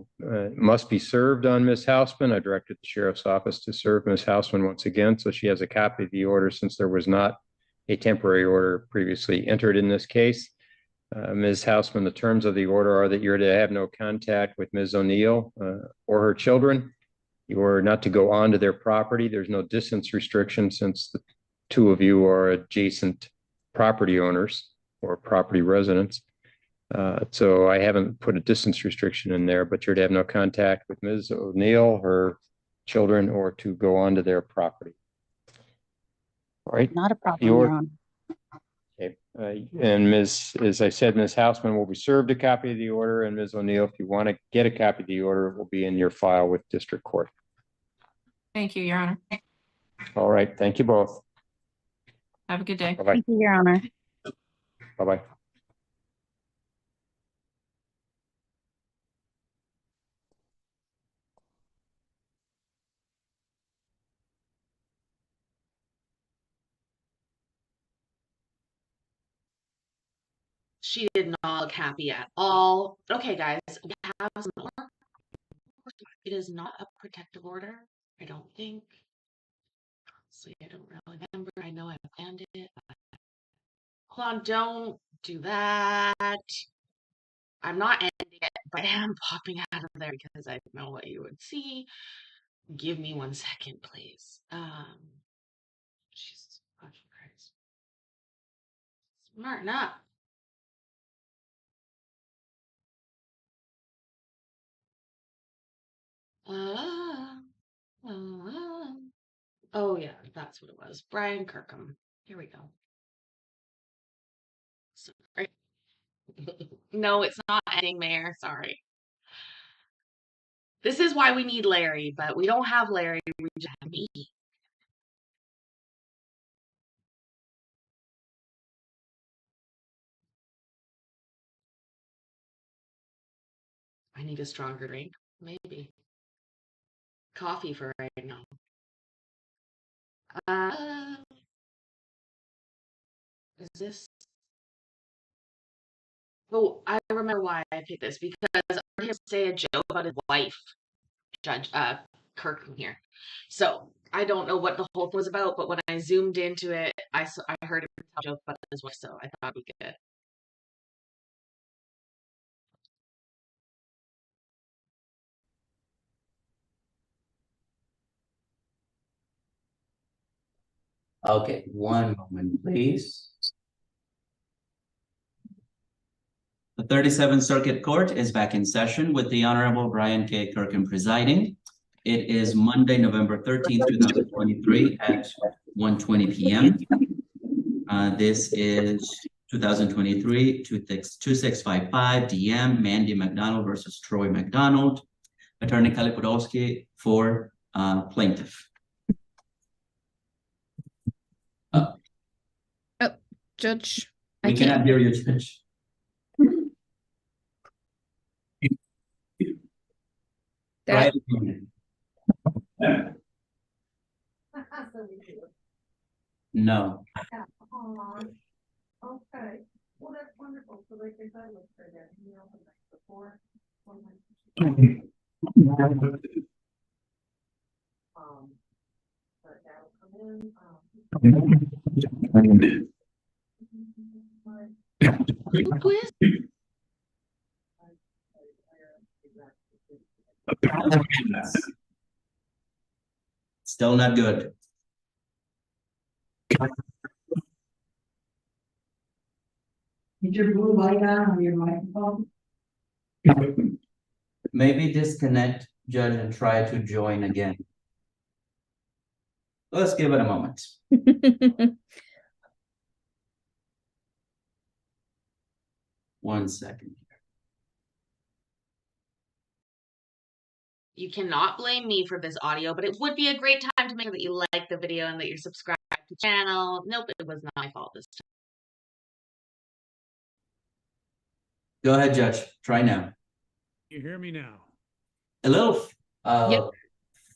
must be served on Ms. Houseman. I directed the sheriff's office to serve Ms. Houseman once again, so she has a copy of the order since there was not a temporary order previously entered in this case. Ms. Houseman, the terms of the order are that you're to have no contact with Ms. O'Neill or her children. You are not to go onto their property. There's no distance restriction since the two of you are adjacent property owners or property residents. So I haven't put a distance restriction in there, but you're to have no contact with Ms. O'Neill, her children, or to go onto their property. All right. Not a problem, Your Honor. Okay. And as I said, Ms. Houseman will be served a copy of the order, and Ms. O'Neill, if you want to get a copy of the order, it will be in your file with district court. Thank you, Your Honor. All right. Thank you both. Have a good day. Bye-bye. Thank you, Your Honor. Bye-bye. She did not look happy at all. Okay, guys, we have some more. It is not a protective order, I don't think. So I don't really remember. I know I planned it. Hold on, don't do that. I'm not ending it, but I am popping out of there because I know what you would see. Give me 1 second, please. Jesus fucking Christ. Smarten up. Oh yeah, that's what it was. Brian Kirkham. Here we go. Sorry. No, it's not ending, Mayor. Sorry. This is why we need Larry, but we don't have Larry. We just have me. I need a stronger drink. Maybe. Coffee for right now. Is this? Oh, I remember why I picked this because I heard him say a joke about his wife, Judge Kirkham here. So I don't know what the whole thing was about, but when I zoomed into it, I heard him tell a joke about his wife, so I thought we could. Okay, one moment, please. The 37th Circuit Court is back in session with the Honorable Brian K. Kirkham presiding. It is Monday, November 13th, 2023 at 1:20 p.m. This is 2023-2655 DM Mandy McDonald versus Troy McDonald. Attorney Kelly Podolsky for plaintiff. Judge, We cannot hear you, Judge. That- No. Okay, well, that's wonderful. So like if I look for that, you know, the night before. But that'll come in. Still not good. Did your blue light on your microphone? Maybe disconnect, Judge, and try to join again. Let's give it a moment. One second. You cannot blame me for this audio, but it would be a great time to make sure that you like the video and that you're subscribed to the channel. Nope, it was not my fault this time. Go ahead, Judge. Try now. You hear me now? A little Yep.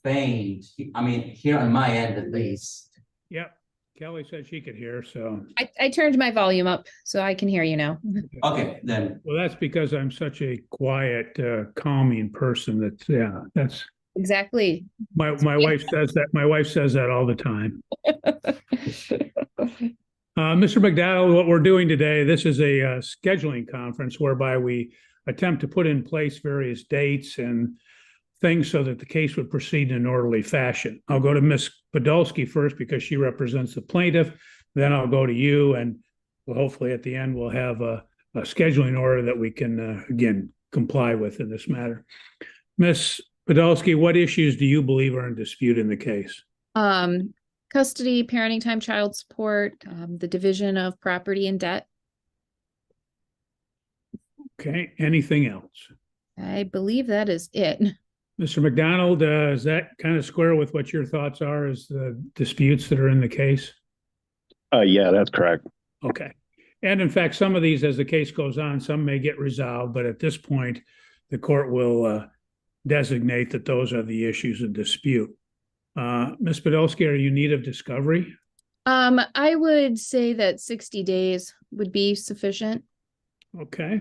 faint. I mean, here on my end at least. Yep. Kelly said she could hear, so. I turned my volume up so I can hear you now. Okay, then. Well, that's because I'm such a quiet, calming person that, yeah, that's, Exactly. my wife says that, my wife says that all the time. Mr. McDowell, what we're doing today, this is a scheduling conference whereby we attempt to put in place various dates and things so that the case would proceed in an orderly fashion. I'll go to Ms. Podolsky first because she represents the plaintiff. Then I'll go to you, and hopefully at the end we'll have a scheduling order that we can, again, comply with in this matter. Ms. Podolsky, what issues do you believe are in dispute in the case? Custody, parenting time, child support, the division of property and debt. Okay, anything else? I believe that is it. Mr. McDonald, does that kind of square with what your thoughts are as the disputes that are in the case? Yeah, that's correct. Okay. And in fact, some of these, as the case goes on, some may get resolved, but at this point, the court will designate that those are the issues in dispute. Ms. Podolsky, are you in need of discovery? I would say that 60 days would be sufficient. Okay.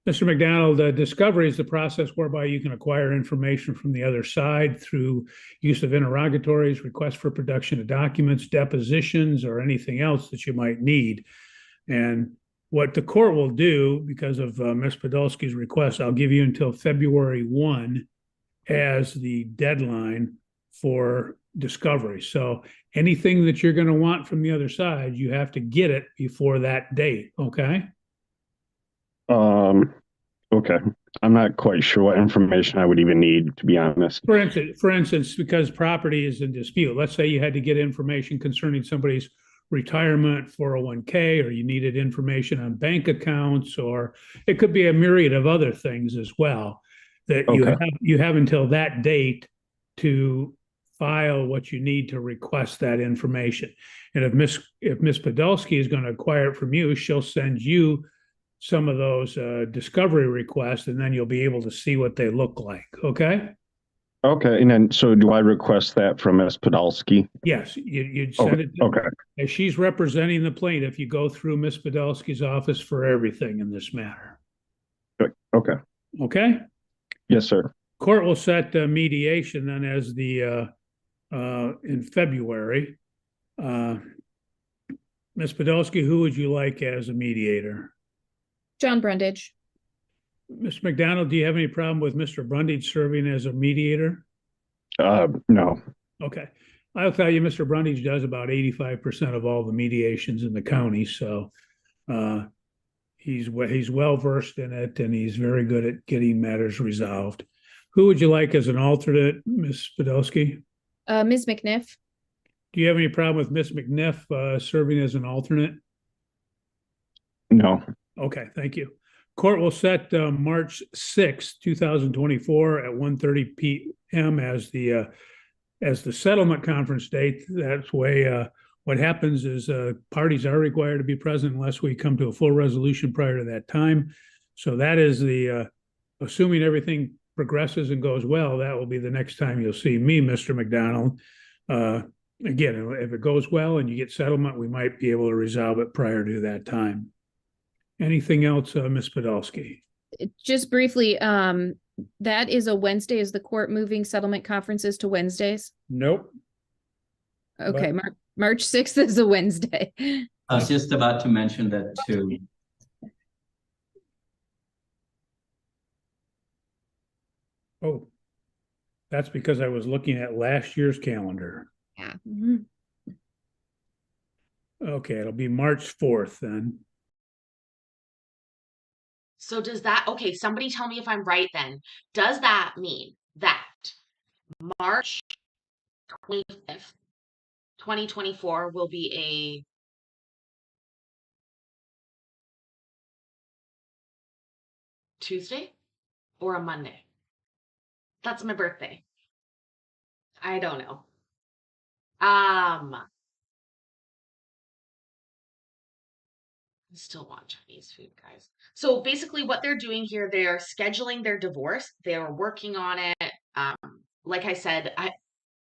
Mr. McDonald, discovery is the process whereby you can acquire information from the other side through use of interrogatories, requests for production of documents, depositions, or anything else that you might need. And what the court will do, because of Ms. Podolsky's request, I'll give you until February 1 as the deadline for discovery. So anything that you're going to want from the other side, you have to get it before that date, okay? Okay. I'm not quite sure what information I would even need, to be honest. For instance, because property is in dispute, let's say you had to get information concerning somebody's retirement, 401k, or you needed information on bank accounts, or it could be a myriad of other things as well that you have until that date to file what you need to request that information. And if Ms. Podolsky is going to acquire it from you, she'll send you some of those discovery requests, and then you'll be able to see what they look like. Okay. Okay. And then, so do I request that from Ms. Podolsky? Yes, you'd send it. Okay. As she's representing the plaintiff, you go through Ms. Podolsky's office for everything in this matter. Okay. Okay. Yes, sir. Court will set mediation then as the in February. Ms. Podolsky, who would you like as a mediator? John Brundage. Mr. McDonald, do you have any problem with Mr. Brundage serving as a mediator? No. Okay. I'll tell you, Mr. Brundage does about 85% of all the mediations in the county. So he's well versed in it, and he's very good at getting matters resolved. Who would you like as an alternate, Ms. Podolsky? Ms. McNiff. Do you have any problem with Ms. McNiff serving as an alternate? No. Okay, thank you. Court will set March 6, 2024 at 1:30 p.m. as the settlement conference date. That's way what happens is parties are required to be present unless we come to a full resolution prior to that time. So that is the assuming everything progresses and goes well, that will be the next time you'll see me, Mr. McDonald. Again, if it goes well and you get settlement, we might be able to resolve it prior to that time. Anything else, Ms. Podolsky? Just briefly, that is a Wednesday. Is the court moving settlement conferences to Wednesdays? Nope. Okay, March 6th is a Wednesday. I was just about to mention that too. Oh, that's because I was looking at last year's calendar. Yeah. Okay, it'll be March 4th then. So does that, okay, somebody tell me if I'm right then. Does that mean that March 25th, 2024 will be a Tuesday or a Monday. That's my birthday. I don't know. I still want Chinese food, guys. So basically what they're doing here, they are scheduling their divorce. They are working on it. Like I said,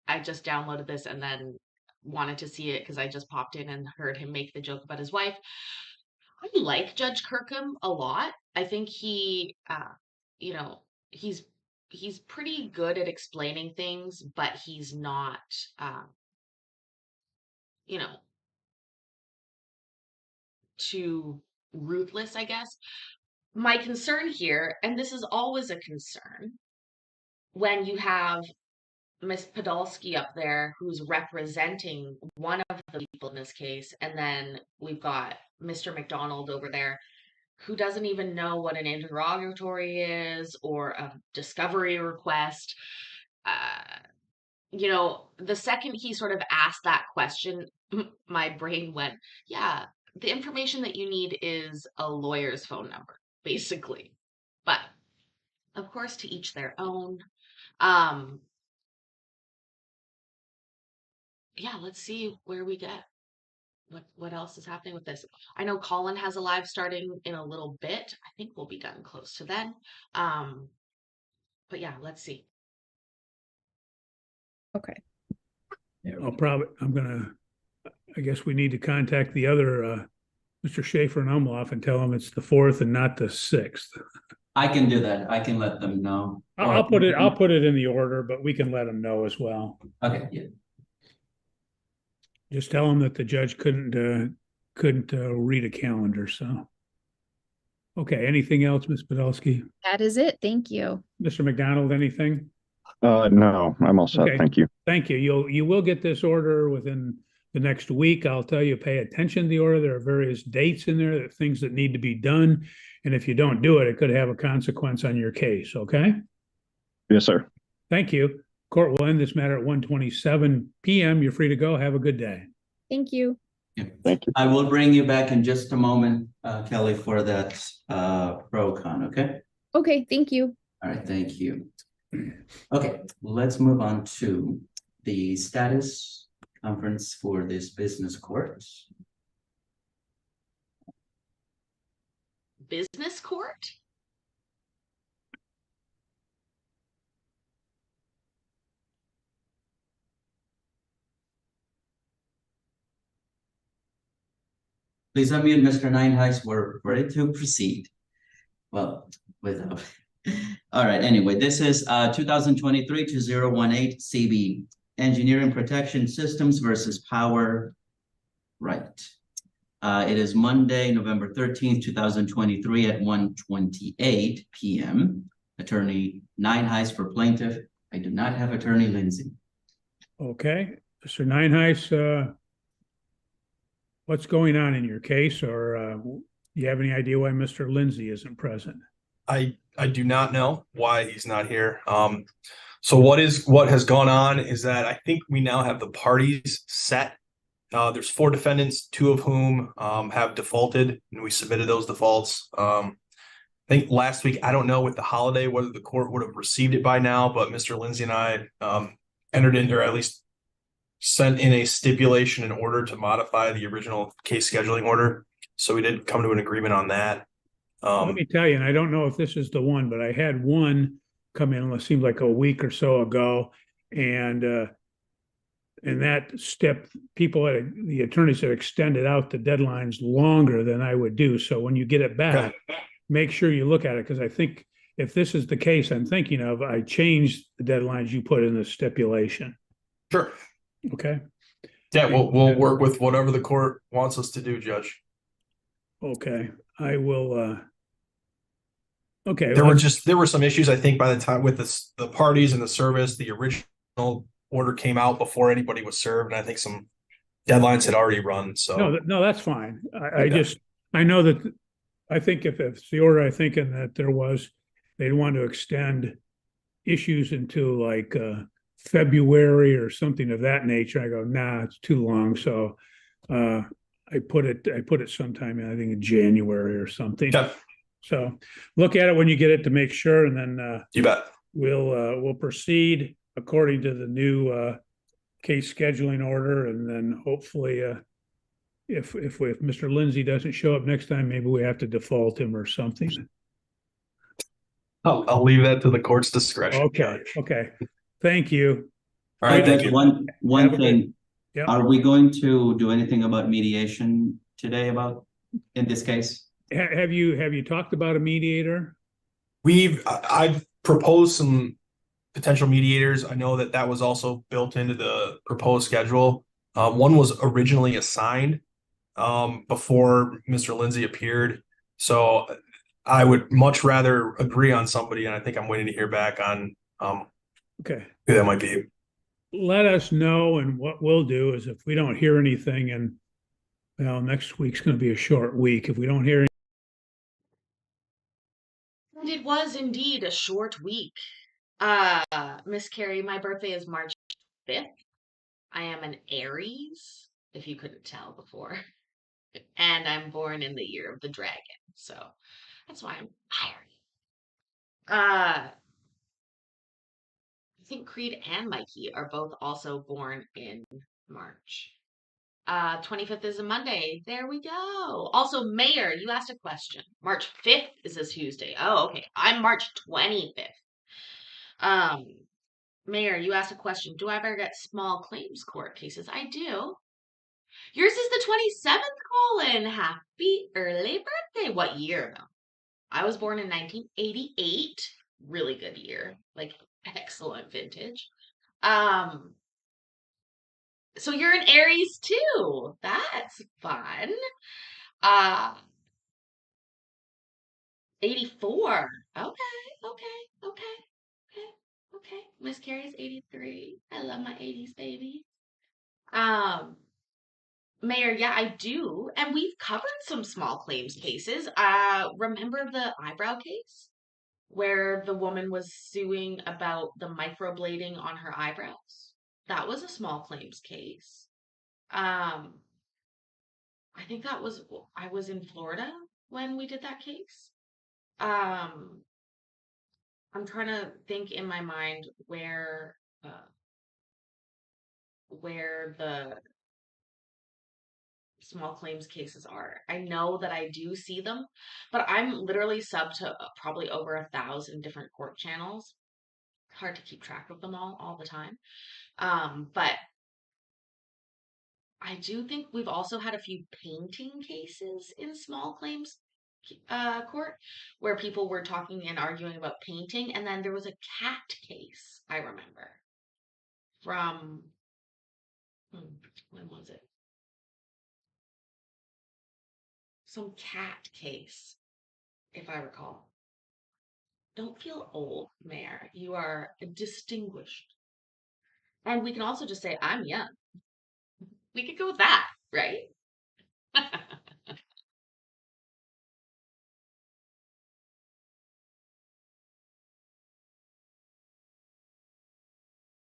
I just downloaded this and then wanted to see it because I just popped in and heard him make the joke about his wife. I like Judge Kirkham a lot. I think he, you know, he's he's pretty good at explaining things, but he's not, you know, too ruthless, I guess. My concern here, and this is always a concern, when you have Miss Podolsky up there who's representing one of the people in this case, and then we've got Mr. McDonald over there who doesn't even know what an interrogatory is or a discovery request. You know, the second he sort of asked that question, my brain went, yeah, the information that you need is a lawyer's phone number, basically. But of course, to each their own. Um, yeah, let's see where we get. What else is happening with this? I know Colin has a live starting in a little bit. I think we'll be done close to then. But yeah, let's see. Okay. I guess we need to contact the other, Mr. Schaefer and Umloff and tell them it's the 4th and not the 6th. I can do that. I can let them know. I'll put it in the order, but we can let them know as well. Okay, yeah. Just tell them that the judge couldn't read a calendar, so. Okay, anything else, Ms. Podolsky? That is it. Thank you. Mr. McDonald, anything? No, I'm all set. Okay. Thank you. Thank you. You will get this order within the next week. I'll tell you, pay attention to the order. There are various dates in there, things that need to be done. And if you don't do it, it could have a consequence on your case, okay? Yes, sir. Thank you. Court will end this matter at 1:27 p.m. You're free to go. Have a good day. Thank you. Yeah. Thank you. I will bring you back in just a moment, Kelly, for that pro-con, okay? Okay, thank you. All right, thank you. Okay, let's move on to the status conference for this business court. Business court? Please unmute Mr. Nineheis. We're ready to proceed. Well, without. All right, anyway, this is 2023-2018 CB, Engineering Protection Systems versus Power Right. It is Monday, November 13th, 2023 at 1:28 p.m. Attorney Nineheis for plaintiff. I do not have Attorney Lindsay. Okay, Mr. Nineheis, what's going on in your case, or do you have any idea why Mr. Lindsay isn't present? I do not know why he's not here. So what has gone on is that I think we now have the parties set. There's 4 defendants, 2 of whom have defaulted, and we submitted those defaults. I think last week, I don't know with the holiday whether the court would have received it by now, but Mr. Lindsay and I entered into, or at least sent in a stipulation in order to modify the original case scheduling order. So we did come to an agreement on that. Let me tell you, and I don't know if this is the one, but I had one come in, it seemed like a week or so ago, and that step, the attorneys have extended out the deadlines longer than I would do. So when you get it back, make sure you look at it, because I think if this is the case I'm thinking of, I changed the deadlines you put in the stipulation. Sure. Okay. Yeah, we'll work with whatever the court wants us to do, Judge. Okay, I will. Okay. There were some issues, I think, by the time with the parties and the service. The original order came out before anybody was served, and I think some deadlines had already run. So no, that's fine. I know that I think if it's the order I think in that there was, they'd want to extend issues into like February or something of that nature. I go, nah, it's too long. So I put it sometime, I think in January or something. Okay. So look at it when you get it to make sure, and then You bet. we'll proceed according to the new case scheduling order, and then hopefully if Mr. Lindsay doesn't show up next time, maybe we have to default him or something. I'll leave that to the court's discretion. Okay. Okay. Thank you. All right. Thank There's you. one Have a thing. Yep. Are we going to do anything about mediation today in this case? Have you talked about a mediator? I've proposed some potential mediators. I know that was also built into the proposed schedule. One was originally assigned before Mr. Lindsay appeared. So I would much rather agree on somebody, and I think I'm waiting to hear back on Okay. who that might be. Let us know, and what we'll do is if we don't hear anything, and well, next week's going to be a short week. If we don't hear And it was indeed a short week. Miss Carrie, my birthday is March 5th. I am an Aries, if you couldn't tell before. And I'm born in the year of the dragon. So that's why I'm fiery. I think Creed and Mikey are both also born in March. 25th is a Monday. There we go. Also, Mayor, you asked a question. March 5th is a Tuesday. Oh, okay. I'm March 25th. Mayor, you asked a question. Do I ever get small claims court cases? I do. Yours is the 27th, Colin. Happy early birthday. What year, though? I was born in 1988. Really good year. Like, excellent vintage. So you're an Aries too. That's fun. 84. Okay, okay, okay, okay, okay. Miss Carrie's 83. I love my 80s baby. Mayor, yeah, I do. And we've covered some small claims cases. Remember the eyebrow case where the woman was suing about the microblading on her eyebrows? That was a small claims case. Um, I think I was in Florida when we did that case. Um, I'm trying to think in my mind where the small claims cases are. I know that I do see them, but I'm literally sub to probably over 1,000 different court channels. Hard to keep track of them all the time. But I do think we've also had a few painting cases in small claims court where people were talking and arguing about painting, and then there was a cat case I remember from when was it? Some cat case, if I recall. Don't feel old, Mayor. You are distinguished. And we can also just say, I'm young. We could go with that, right?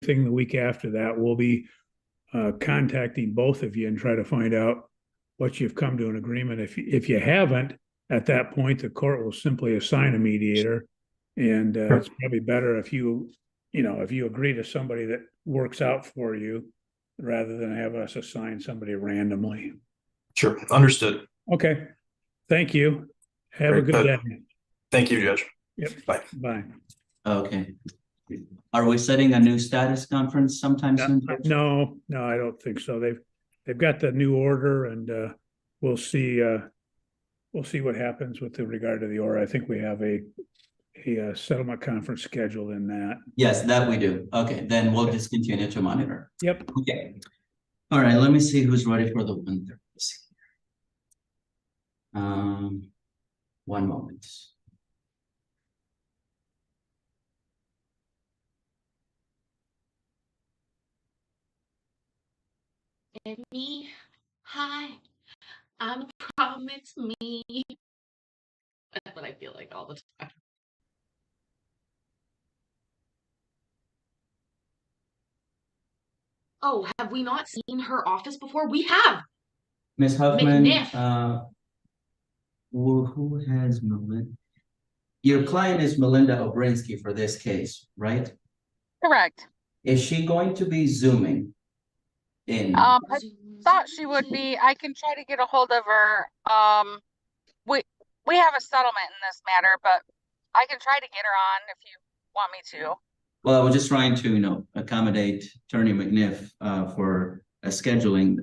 thing the week after that, we'll be contacting both of you and try to find out what you've come to an agreement. If you haven't, at that point, the court will simply assign a mediator, and it's probably better if you agree to somebody that works out for you rather than have us assign somebody randomly. Sure. Understood. Okay. Thank you. Have a good day. Thank you, Judge. Yep. Bye. Bye. Okay. Are we setting a new status conference sometime soon? No, I don't think so. They've got the new order, and we'll see what happens with regard to the order. I think we have a settlement conference scheduled in that. Yes, that we do. Okay, then we'll just continue to monitor. Yep. Okay. All right, let me see who's ready for the 1:30. One moment. Me, hi, I'm prom, it's me. That's what I feel like all the time. Oh, have we not seen her office before? We have. Ms. Huffman, McNiff. who has Melinda? Your client is Melinda Obrinsky for this case, right? Correct. Is she going to be Zooming in? I thought she would be. I can try to get a hold of her. We have a settlement in this matter, but I can try to get her on if you want me to. Well, I was just trying to, accommodate Attorney McNiff for scheduling.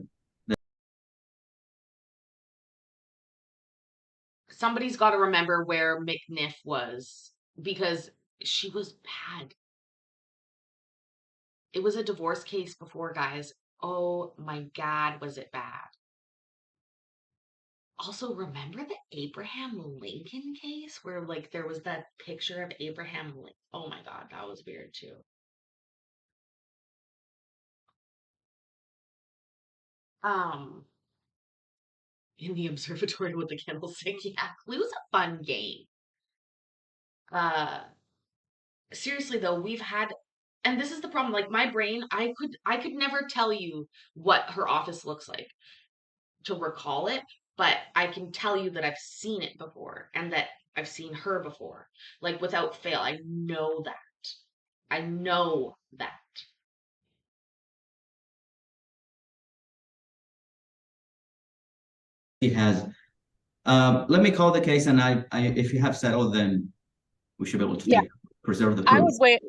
Somebody's got to remember where McNiff was because she was bad. It was a divorce case before, guys. Oh my God, was it bad? Also, remember the Abraham Lincoln case where like there was that picture of Abraham Lincoln? Oh my God, that was weird too. In the observatory with the candlestick. Yeah, Clue's a fun game. Seriously though, we've had, and this is the problem, like my brain, I could never tell you what her office looks like to recall it, but I can tell you that I've seen it before and that I've seen her before. Like without fail, I know that. I know that. He has. Let me call the case, and if you have settled, then we should be able to preserve the proof.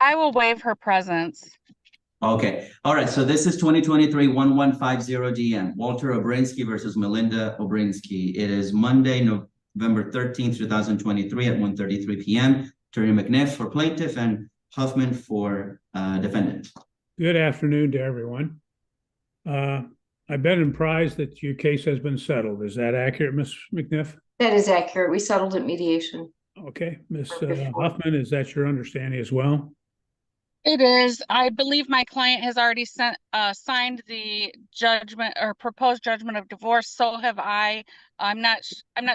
I will waive her presence. Okay. All right. So this is 2023-1150 DM. Walter Obrinsky versus Melinda Obrinsky. It is Monday, November 13th, 2023 at 1:33 p.m. Attorney McNiff for plaintiff and Huffman for defendant. Good afternoon to everyone. I've been apprised that your case has been settled. Is that accurate, Ms. McNiff? That is accurate. We settled at mediation. Okay. Ms. Huffman, is that your understanding as well? It is. I believe my client has already signed the judgment or proposed judgment of divorce. So have I. I'm not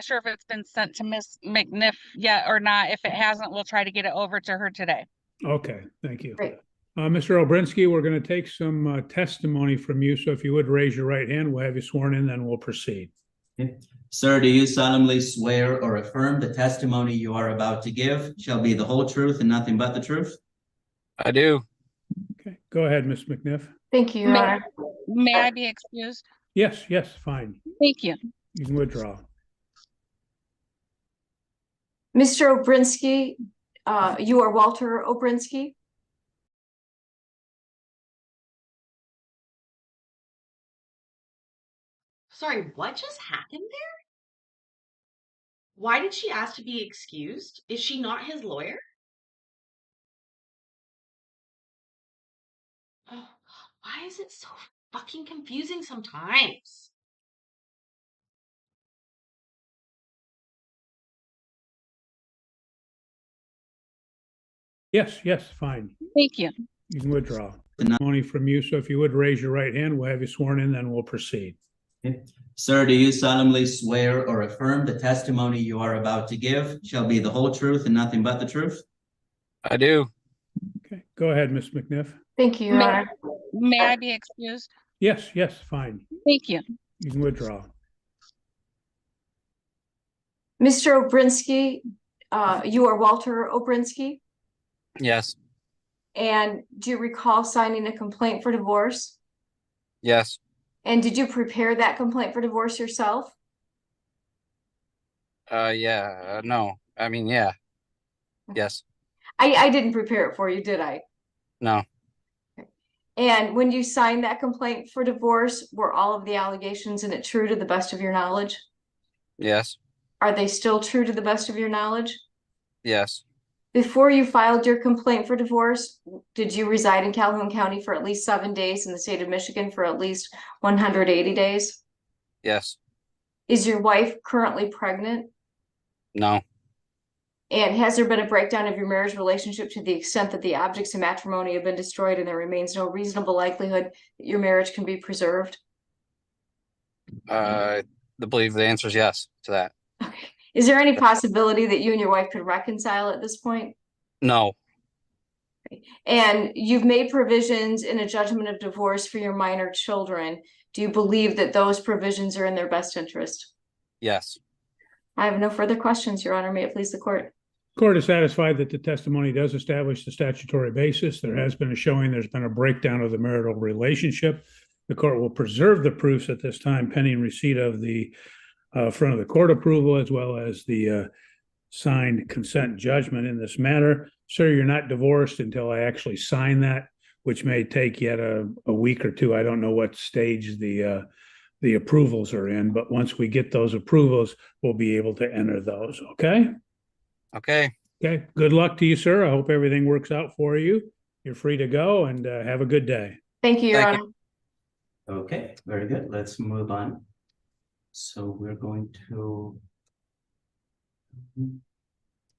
sure if it's been sent to Ms. McNiff yet or not. If it hasn't, we'll try to get it over to her today. Okay, thank you. Great. Mr. Obrinsky, we're going to take some testimony from you. So if you would raise your right hand, we'll have you sworn in, then we'll proceed. Okay. Sir, do you solemnly swear or affirm the testimony you are about to give shall be the whole truth and nothing but the truth? I do. Okay, go ahead, Ms. McNiff. Thank you, Your Honor. May I be excused? Yes, fine. Thank you. You can withdraw. Mr. Obrinsky, you are Walter Obrinsky? Sorry, what just happened there? Why did she ask to be excused? Is she not his lawyer? Oh, why is it so fucking confusing sometimes? Yes, fine. Thank you. You can withdraw. Testimony from you. So if you would raise your right hand, we'll have you sworn in, then we'll proceed. Okay. Sir, do you solemnly swear or affirm the testimony you are about to give shall be the whole truth and nothing but the truth? I do. Okay, go ahead, Ms. McNiff. Thank you, Your Honor. May I be excused? Yes, fine. Thank you. You can withdraw. Mr. Obrinsky, you are Walter Obrinsky? Yes. And do you recall signing a complaint for divorce? Yes. And did you prepare that complaint for divorce yourself? Yeah. No. I mean, yeah. Yes. I didn't prepare it for you, did I? No. And when you signed that complaint for divorce, were all of the allegations in it true to the best of your knowledge? Yes. Are they still true to the best of your knowledge? Yes. Before you filed your complaint for divorce, did you reside in Calhoun County for at least 7 days in the state of Michigan for at least 180 days? Yes. Is your wife currently pregnant? No. And has there been a breakdown of your marriage relationship to the extent that the objects of matrimony have been destroyed and there remains no reasonable likelihood that your marriage can be preserved? I believe the answer is yes to that. Okay. Is there any possibility that you and your wife could reconcile at this point? No. And you've made provisions in a judgment of divorce for your minor children. Do you believe that those provisions are in their best interest? Yes. I have no further questions, Your Honor. May it please the court. Court is satisfied that the testimony does establish the statutory basis. There has been a showing there's been a breakdown of the marital relationship. The court will preserve the proofs at this time pending receipt of the front of the court approval as well as the signed consent judgment in this matter. Sir, you're not divorced until I actually sign that, which may take yet a week or two. I don't know what stage the approvals are in, but once we get those approvals, we'll be able to enter those. Okay? Okay. Okay. Good luck to you, sir. I hope everything works out for you. You're free to go and have a good day. Thank you, Your Thank Honor. Okay, very good. Let's move on. So we're going to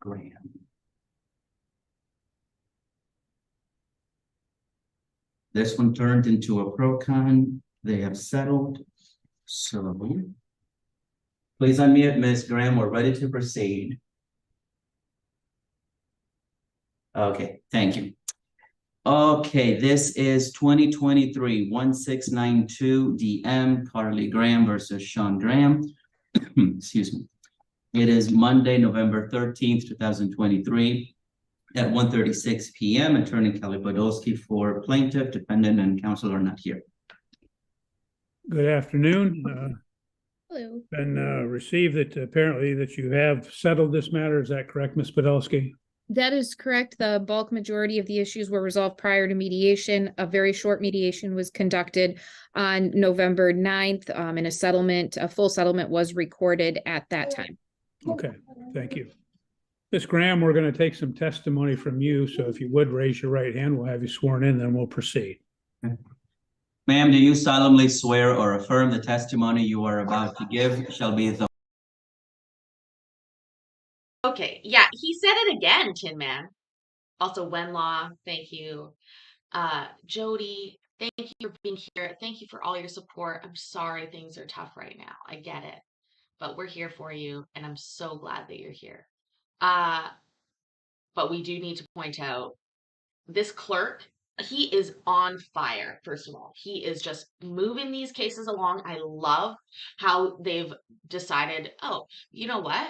Graham. This one turned into a pro-con. They have settled. So please unmute Ms. Graham. We're ready to proceed. Okay, thank you. Okay, this is 2023-1692 DM Carly Graham versus Sean Graham. Excuse me. It is Monday, November 13th, 2023 at 1:36 p.m. Attorney Kelly Podolsky for plaintiff, defendant, and counsel are not here. Good afternoon. Hello. Been received that apparently that you have settled this matter. Is that correct, Ms. Podolsky? That is correct. The bulk majority of the issues were resolved prior to mediation. A very short mediation was conducted on November 9th, and a full settlement was recorded at that time. Okay, thank you. Ms. Graham, we're going to take some testimony from you. So if you would raise your right hand, we'll have you sworn in, then we'll proceed. Ma'am, do you solemnly swear or affirm the testimony you are about to give shall be the Okay, yeah, he said it again, Tin Man. Also, Wenlaw, thank you. Jody, thank you for being here. Thank you for all your support. I'm sorry things are tough right now. I get it. But we're here for you, and I'm so glad that you're here. But we do need to point out this clerk, he is on fire, first of all. He is just moving these cases along. I love how they've decided, oh, you know what?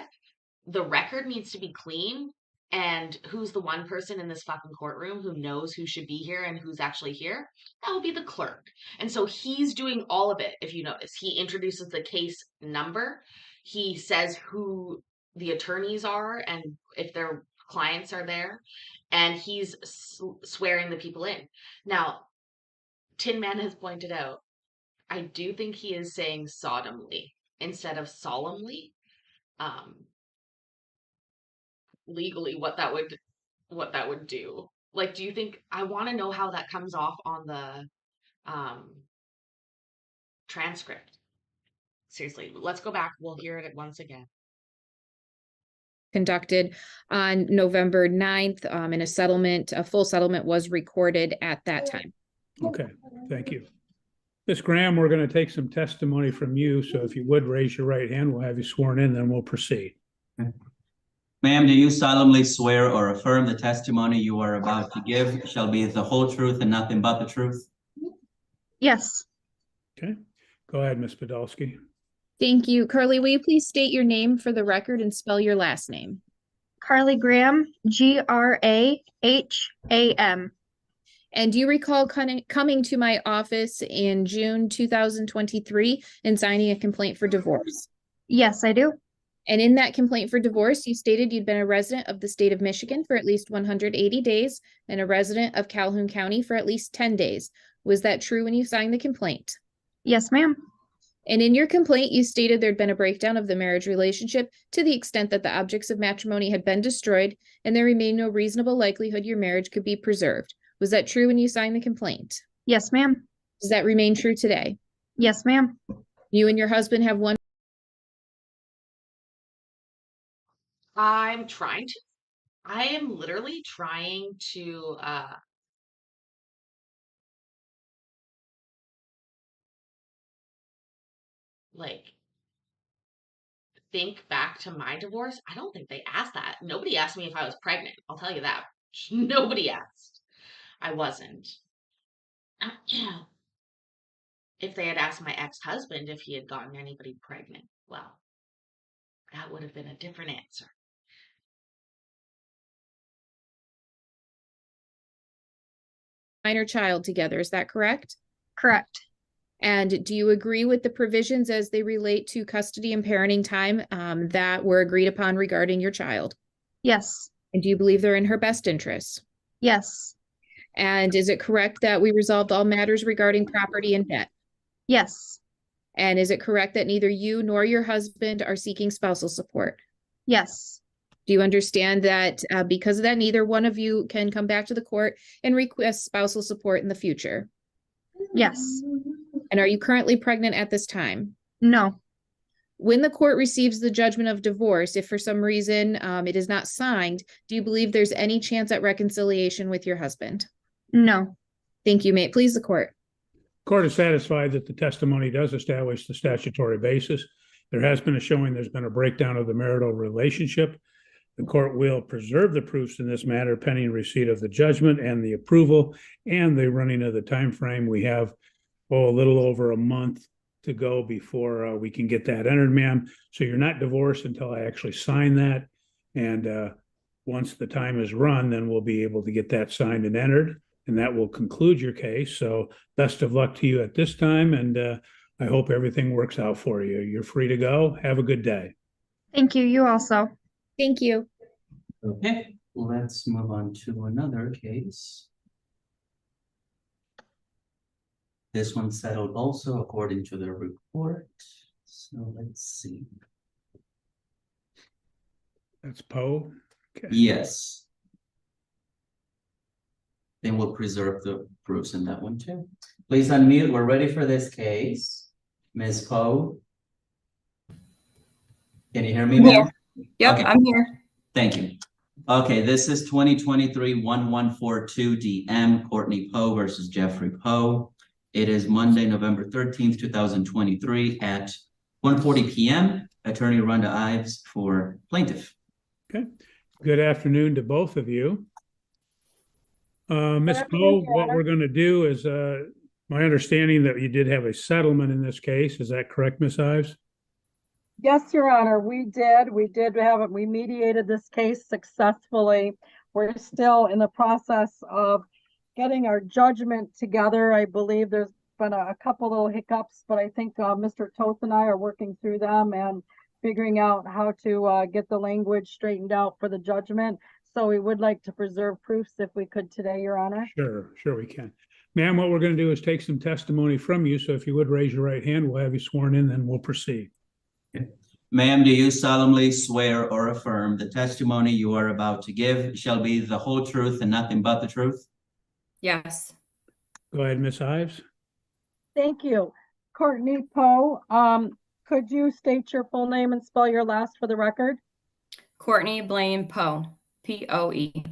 The record needs to be clean. And who's the one person in this fucking courtroom who knows who should be here and who's actually here? That would be the clerk. And so he's doing all of it. If you notice, he introduces the case number. He says who the attorneys are and if their clients are there. And he's swearing the people in. Now, Tin Man has pointed out, I do think he is saying sodomly instead of solemnly. Legally what that would do. Like, do you think, I want to know how that comes off on the transcript. Seriously, let's go back. We'll hear it once again. Conducted on November 9th, and a full settlement was recorded at that time. Okay, thank you. Ms. Graham, we're going to take some testimony from you. So if you would raise your right hand, we'll have you sworn in, then we'll proceed. Ma'am, do you solemnly swear or affirm the testimony you are about to give shall be the whole truth and nothing but the truth? Yes. Okay, go ahead, Ms. Podolsky. Thank you. Carly, will you please state your name for the record and spell your last name? Carly Graham, Graham. And do you recall coming to my office in June 2023 and signing a complaint for divorce? Yes, I do. And in that complaint for divorce, you stated you'd been a resident of the state of Michigan for at least 180 days and a resident of Calhoun County for at least 10 days. Was that true when you signed the complaint? Yes, ma'am. And in your complaint, you stated there'd been a breakdown of the marriage relationship to the extent that the objects of matrimony had been destroyed and there remained no reasonable likelihood your marriage could be preserved. Was that true when you signed the complaint? Yes, ma'am. Does that remain true today? Yes, ma'am. You and your husband have one. I am literally trying to like think back to my divorce. I don't think they asked that. Nobody asked me if I was pregnant. I'll tell you that. Nobody asked. I wasn't. If they had asked my ex-husband if he had gotten anybody pregnant, well, that would have been a different answer. Minor child together, is that correct? Correct. And do you agree with the provisions as they relate to custody and parenting time that were agreed upon regarding your child? Yes. And do you believe they're in her best interests? Yes. And is it correct that we resolved all matters regarding property and debt? Yes. And is it correct that neither you nor your husband are seeking spousal support? Yes. Do you understand that because of that, neither one of you can come back to the court and request spousal support in the future? Yes. And are you currently pregnant at this time? No. When the court receives the judgment of divorce, if for some reason it is not signed, do you believe there's any chance at reconciliation with your husband? No. Thank you. May it please the court. Court is satisfied that the testimony does establish the statutory basis. There has been a showing there's been a breakdown of the marital relationship. The court will preserve the proofs in this matter pending receipt of the judgment and the approval and the running of the time frame. We have a little over a month to go before we can get that entered, ma'am. So you're not divorced until I actually sign that. And once the time is run, then we'll be able to get that signed and entered, and that will conclude your case. So best of luck to you at this time, and I hope everything works out for you. You're free to go. Have a good day. Thank you. You also. Thank you. Okay, let's move on to another case. This one settled also according to the report. So let's see. That's Poe. Okay. Yes. Then we'll preserve the proofs in that one too. Please unmute. We're ready for this case. Ms. Poe. Can you hear me, ma'am? Yep, Okay. I'm here. Thank you. Okay, this is 2023-1142 DM, Courtney Poe versus Jeffrey Poe. It is Monday, November 13th, 2023 at 1:40 p.m. Attorney Rhonda Ives for plaintiff. Okay. Good afternoon to both of you. Ms. Poe, what we're going to do is, my understanding that you did have a settlement in this case. Is that correct, Ms. Ives? Yes, Your Honor, we did. We mediated this case successfully. We're still in the process of getting our judgment together. I believe there's been a couple little hiccups, but I think Mr. Toth and I are working through them and figuring out how to get the language straightened out for the judgment. So we would like to preserve proofs if we could today, Your Honor. Sure we can. Ma'am, what we're going to do is take some testimony from you. So if you would raise your right hand, we'll have you sworn in, then we'll proceed. Okay. Ma'am, do you solemnly swear or affirm the testimony you are about to give shall be the whole truth and nothing but the truth? Yes. Go ahead, Ms. Ives. Thank you. Courtney Poe, could you state your full name and spell your last for the record? Courtney Blaine Poe, P-O-E.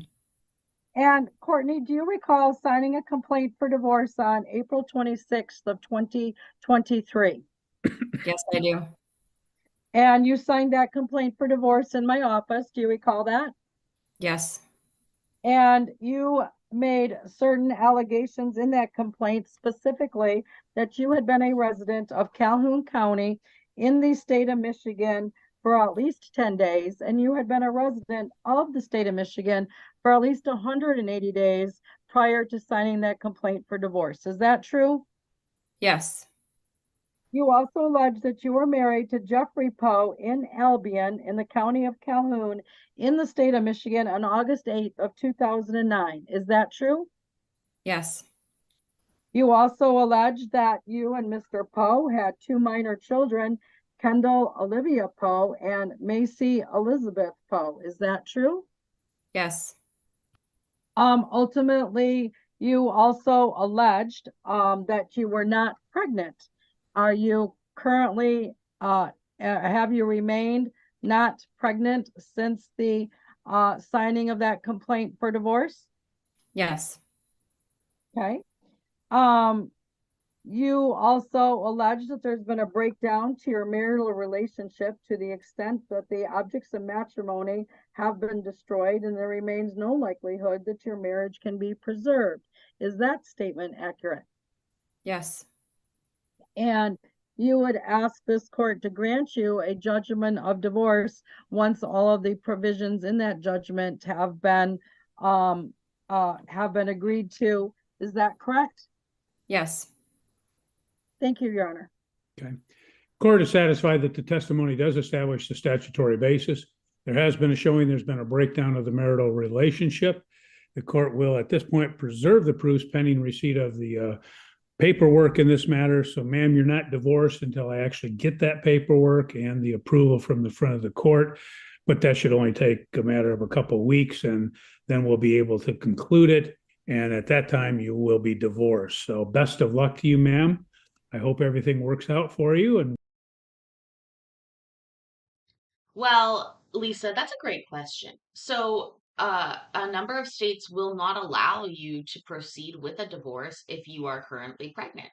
And Courtney, do you recall signing a complaint for divorce on April 26th of 2023? Yes, I do. And you signed that complaint for divorce in my office. Do you recall that? Yes. And you made certain allegations in that complaint, specifically that you had been a resident of Calhoun County in the state of Michigan for at least 10 days, and you had been a resident of the state of Michigan for at least 180 days prior to signing that complaint for divorce. Is that true? Yes. You also allege that you were married to Jeffrey Poe in Albion in the county of Calhoun in the state of Michigan on August 8th of 2009. Is that true? Yes. You also allege that you and Mr. Poe had two minor children, Kendall Olivia Poe and Macy Elizabeth Poe. Is that true? Yes. Ultimately, you also alleged that you were not pregnant. Are you currently, have you remained not pregnant since the signing of that complaint for divorce? Yes. Okay. You also allege that there's been a breakdown to your marital relationship to the extent that the objects of matrimony have been destroyed and there remains no likelihood that your marriage can be preserved. Is that statement accurate? Yes. And you would ask this court to grant you a judgment of divorce once all of the provisions in that judgment have been agreed to. Is that correct? Yes. Thank you, Your Honor. Okay. Court is satisfied that the testimony does establish the statutory basis. There has been a showing there's been a breakdown of the marital relationship. The court will, at this point, preserve the proofs pending receipt of the paperwork in this matter. So, ma'am, you're not divorced until I actually get that paperwork and the approval from the front of the court. But that should only take a matter of a couple of weeks, and then we'll be able to conclude it. And at that time, you will be divorced. So, best of luck to you, ma'am. I hope everything works out for you. And Well, Lisa, that's a great question. So, a number of states will not allow you to proceed with a divorce if you are currently pregnant.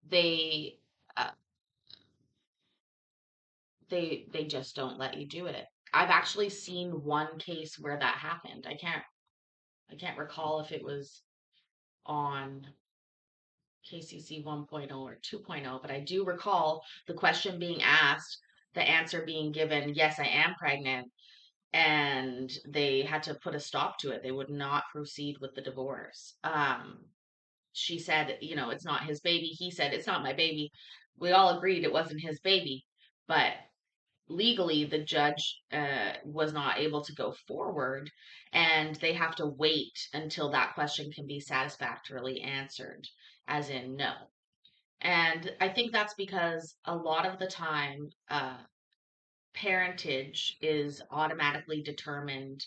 They, uh, they just don't let you do it. I've actually seen one case where that happened. I can't recall if it was on KCC 1.0 or 2.0, but I do recall the question being asked, the answer being given, yes, I am pregnant, and they had to put a stop to it. They would not proceed with the divorce. She said, it's not his baby. He said, it's not my baby. We all agreed it wasn't his baby, but legally the judge was not able to go forward, and they have to wait until that question can be satisfactorily answered, as in no. And I think that's because a lot of the time parentage is automatically determined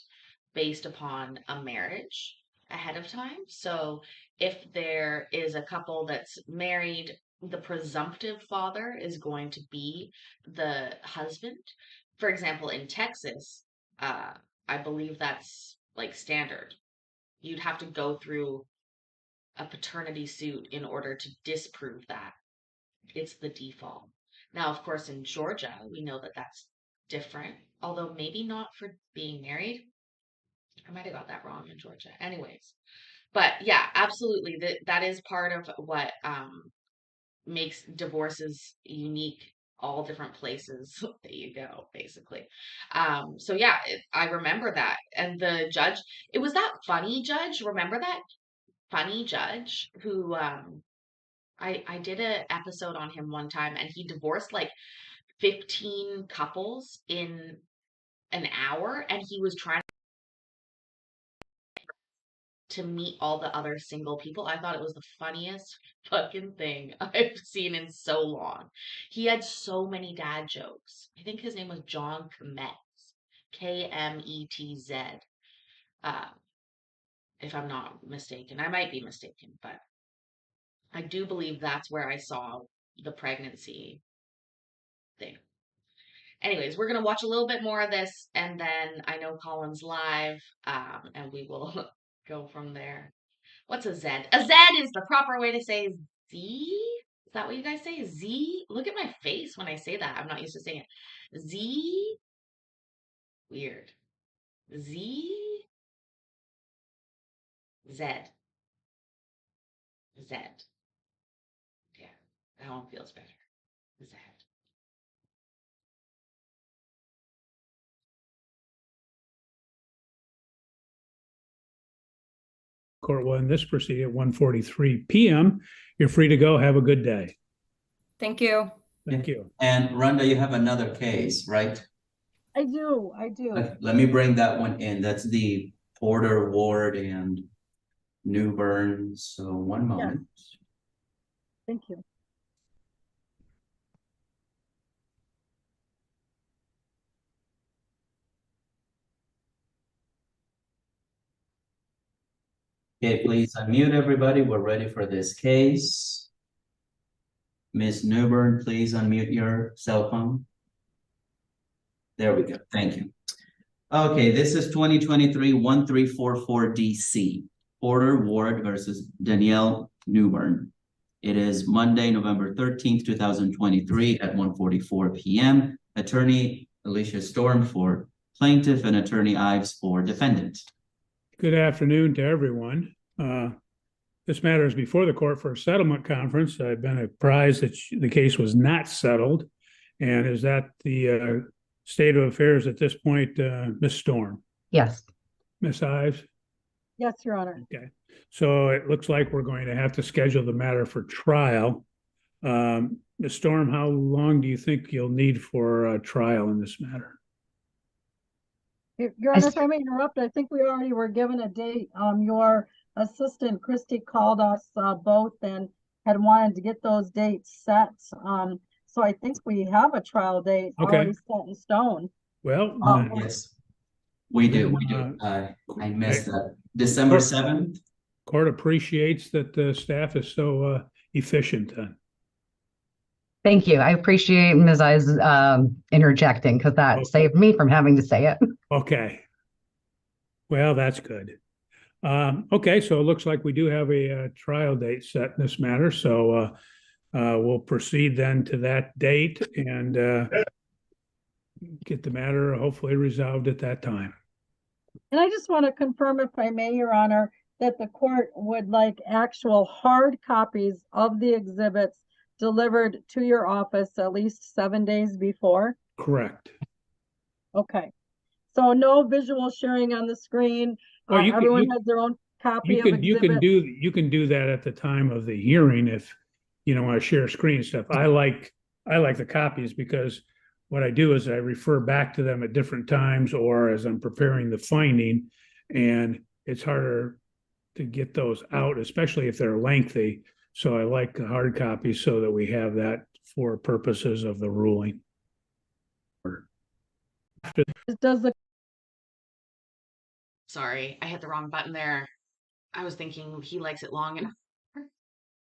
based upon a marriage ahead of time. So if there is a couple that's married, the presumptive father is going to be the husband. For example, in Texas, I believe that's like standard. You'd have to go through a paternity suit in order to disprove that. It's the default. Now, of course, in Georgia, we know that that's different, although maybe not for being married. I might have got that wrong in Georgia. Anyways, but yeah, absolutely. That is part of what makes divorces unique, all different places that you go, basically. So yeah, I remember that. And the judge, it was that funny judge. Remember that funny judge who I did an episode on him one time, and he divorced like 15 couples in an hour, and he was trying to meet all the other single people. I thought it was the funniest fucking thing I've seen in so long. He had so many dad jokes. I think his name was John Kmetz, Kmetz, uh, if I'm not mistaken. I might be mistaken, but I do believe that's where I saw the pregnancy thing. Anyways, we're gonna watch a little bit more of this, and then I know Colin's live, and we will go from there. What's a Z? A Z is the proper way to say Z. Is that what you guys say? Z? Look at my face when I say that. I'm not used to saying it. Z. Weird. Z. Z. Z. Yeah, that one feels better. Z. court will end this proceeding at 1:43 p.m. You're free to go. Have a good day. Thank you. Thank you. And Rhonda, you have another case, right? I do. Let me bring that one in. That's the Porter, Ward, and Newbern. So one moment. Thank you. Okay, please unmute everybody. We're ready for this case. Ms. Newbern, please unmute your cell phone. There we go. Thank you. Okay, this is 2023-1344 DC. Porter, Ward versus Danielle Newbern. It is Monday, November 13th, 2023 at 1:44 p.m. Attorney Alicia Storm for plaintiff and Attorney Ives for defendant. Good afternoon to everyone. This matter is before the court for a settlement conference. I've been apprised that the case was not settled. And is that the state of affairs at this point, Ms. Storm? Yes. Ms. Ives? Yes, Your Honor. Okay. So it looks like we're going to have to schedule the matter for trial. Ms. Storm, how long do you think you'll need for a trial in this matter? Your Honor, if I may interrupt, I think we already were given a date. Your assistant, Christy, called us both and had wanted to get those dates set. So I think we have a trial date already set in stone. Well, yes, we do. I missed that. December 7th. Court appreciates that the staff is so efficient then. Thank you. I appreciate Ms. Ives interjecting because that saved me from having to say it. Okay. Well, that's good. Okay, so it looks like we do have a trial date set in this matter. So we'll proceed then to that date and get the matter hopefully resolved at that time. And I just want to confirm, if I may, Your Honor, that the court would like actual hard copies of the exhibits delivered to your office at least 7 days before? Correct. Okay. So no visual sharing on the screen. Well, everyone has their own copy of exhibits. You can do that at the time of the hearing if you don't want to share screen stuff. I like the copies because what I do is I refer back to them at different times or as I'm preparing the finding, and it's harder to get those out, especially if they're lengthy. So I like the hard copies so that we have that for purposes of the ruling. Sorry, I hit the wrong button there. I was thinking he likes it long enough.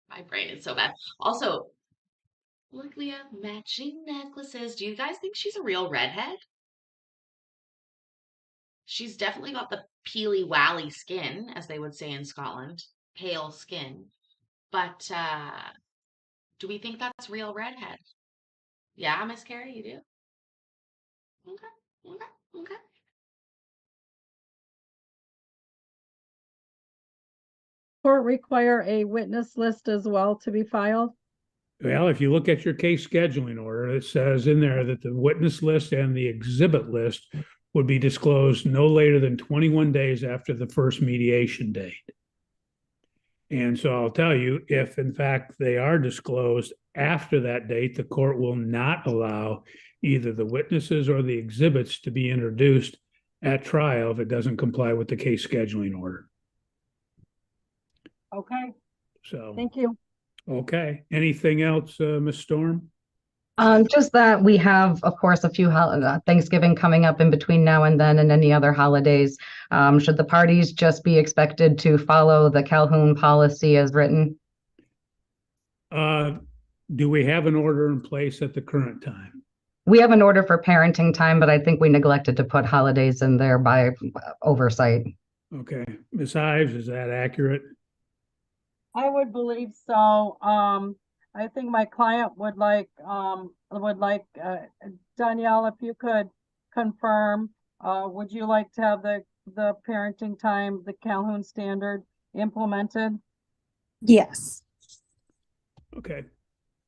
My brain is so bad. Also, look, we have matching necklaces. Do you guys think she's a real redhead? She's definitely got the peely wally skin, as they would say in Scotland. Pale skin. But do we think that's real redhead? Yeah, Miss Carrie, you do? Okay. Court require a witness list as well to be filed? Well, if you look at your case scheduling order, it says in there that the witness list and the exhibit list would be disclosed no later than 21 days after the first mediation date. And so I'll tell you, if in fact they are disclosed after that date, the court will not allow either the witnesses or the exhibits to be introduced at trial if it doesn't comply with the case scheduling order. Okay. So thank you. Okay. Anything else, Ms. Storm? Just that we have, of course, a few Thanksgiving coming up in between now and then, and any other holidays. Should the parties just be expected to follow the Calhoun policy as written? Do we have an order in place at the current time? We have an order for parenting time, but I think we neglected to put holidays in there by oversight. Okay. Ms. Ives, is that accurate? I would believe so. I think my client would like Danielle, if you could confirm, would you like to have the parenting time, the Calhoun standard implemented? Yes. Okay.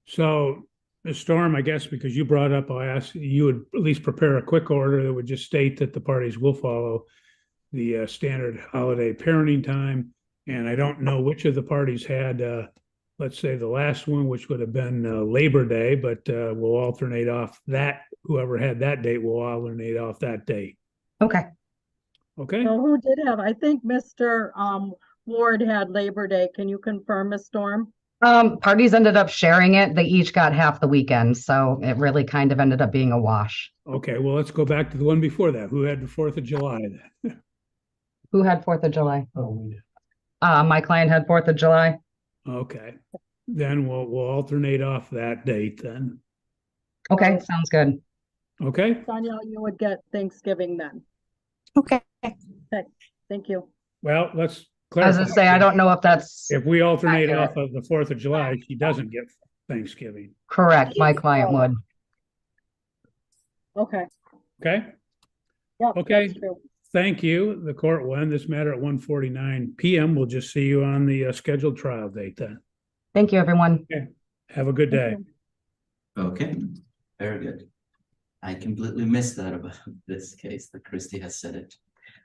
So, Ms. Storm, I guess because you brought up, I'll ask you would at least prepare a quick order that would just state that the parties will follow the standard holiday parenting time. And I don't know which of the parties had, let's say the last one, which would have been Labor Day, but we'll alternate off that. Whoever had that date will alternate off that date. Okay. Okay. So who did have? I think Mr. Ward had Labor Day. Can you confirm, Ms. Storm? Parties ended up sharing it. They each got half the weekend, so it really kind of ended up being a wash. Okay, well, let's go back to the one before that. Who had the 4th of July then? Who had 4th of July? Oh, we did. My client had 4th of July. Okay. Then we'll alternate off that date then. Okay, sounds good. Okay. Danielle, you would get Thanksgiving then. Okay. Okay, thank you. Well, let's I was gonna say, I don't know if that's If we alternate accurate. off of the 4th of July, she doesn't get Thanksgiving. Correct. My client would. Okay. Okay? Yep, Okay. that's true. Thank you. The court will end this matter at 1:49 PM. We'll just see you on the scheduled trial date then. Thank you, everyone. Okay. Have a good day. Okay, very good. I completely missed that about this case that Christy has said it.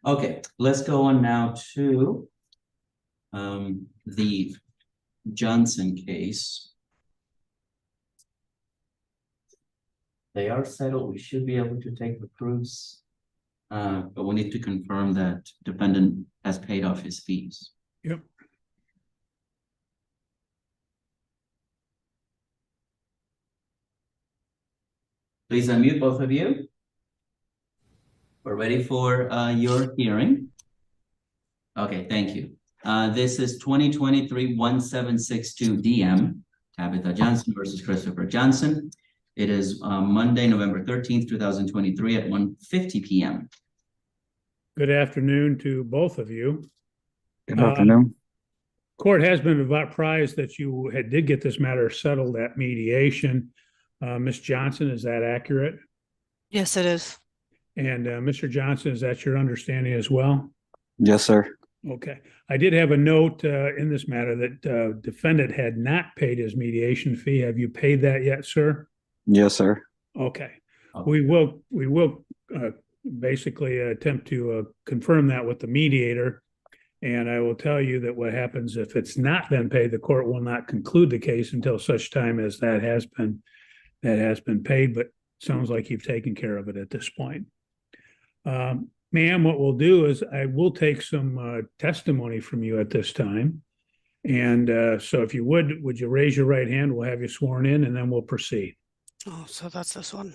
Okay, let's go on now to the Johnson case. They are settled. We should be able to take the proofs, but we need to confirm that defendant has paid off his fees. Yep. Please unmute, both of you. We're ready for your hearing. Okay, thank you. This is 2023-1762 DM, Tabitha Johnson versus Christopher Johnson. It is Monday, November 13th, 2023 at 1:50 PM. Good afternoon to both of you. Good afternoon. Court has been apprised that you did get this matter settled at mediation. Ms. Johnson, is that accurate? Yes, it is. And Mr. Johnson, is that your understanding as well? Yes, sir. Okay. I did have a note in this matter that defendant had not paid his mediation fee. Have you paid that yet, sir? Yes, sir. Okay. We will basically attempt to confirm that with the mediator. And I will tell you that what happens if it's not been paid, the court will not conclude the case until such time as that has been paid, but sounds like you've taken care of it at this point. Ma'am, what we'll do is I will take some testimony from you at this time. And so if you would you raise your right hand? We'll have you sworn in and then we'll proceed. Oh, so that's this one.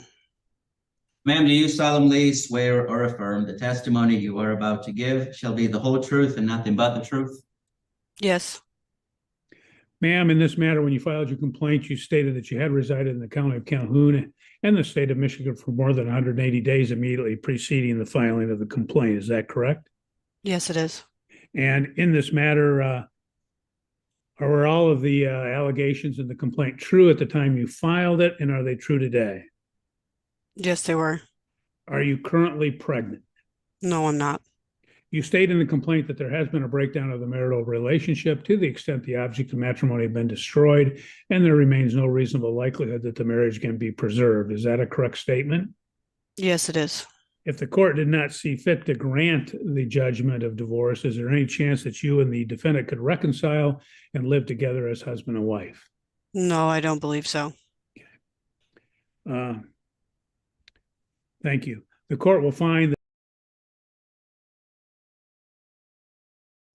Ma'am, do you solemnly swear or affirm the testimony you are about to give shall be the whole truth and nothing but the truth? Yes. Ma'am, in this matter, when you filed your complaint, you stated that you had resided in the county of Calhoun and the state of Michigan for more than 180 days immediately preceding the filing of the complaint. Is that correct? Yes, it is. And in this matter, are all of the allegations in the complaint true at the time you filed it, and are they true today? Yes, they were. Are you currently pregnant? No, I'm not. You state in the complaint that there has been a breakdown of the marital relationship to the extent the object of matrimony have been destroyed, and there remains no reasonable likelihood that the marriage can be preserved. Is that a correct statement? Yes, it is. If the court did not see fit to grant the judgment of divorce, is there any chance that you and the defendant could reconcile and live together as husband and wife? No, I don't believe so. Thank you. The court will find that.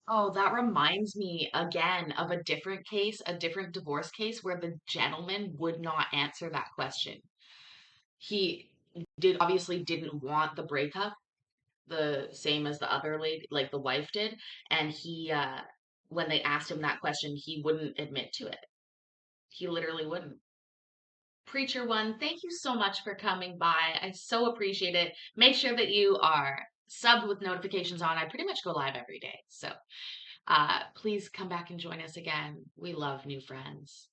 Oh, that reminds me again of a different case, a different divorce case where the gentleman would not answer that question. He obviously didn't want the breakup, the same as the other lady, like the wife did. And he, when they asked him that question, he wouldn't admit to it. He literally wouldn't. Preacher One, thank you so much for coming by. I so appreciate it. Make sure that you are subbed with notifications on. I pretty much go live every day. So please come back and join us again. We love new friends.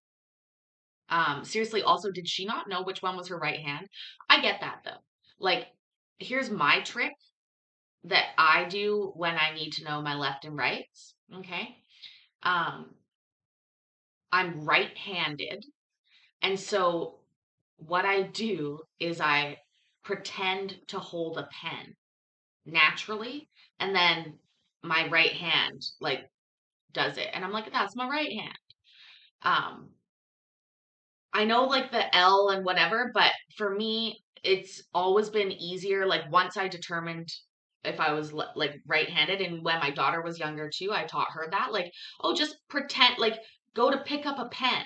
Seriously, also, did she not know which one was her right hand? I get that though. Like, here's my trick that I do when I need to know my left and rights. Okay. I'm right-handed. And so what I do is I pretend to hold a pen naturally, and then my right hand like does it. And I'm like, that's my right hand. I know like the L and whatever, but for me, it's always been easier. Like once I determined if I was like right-handed, and when my daughter was younger too, I taught her that like, oh, just pretend, like go to pick up a pen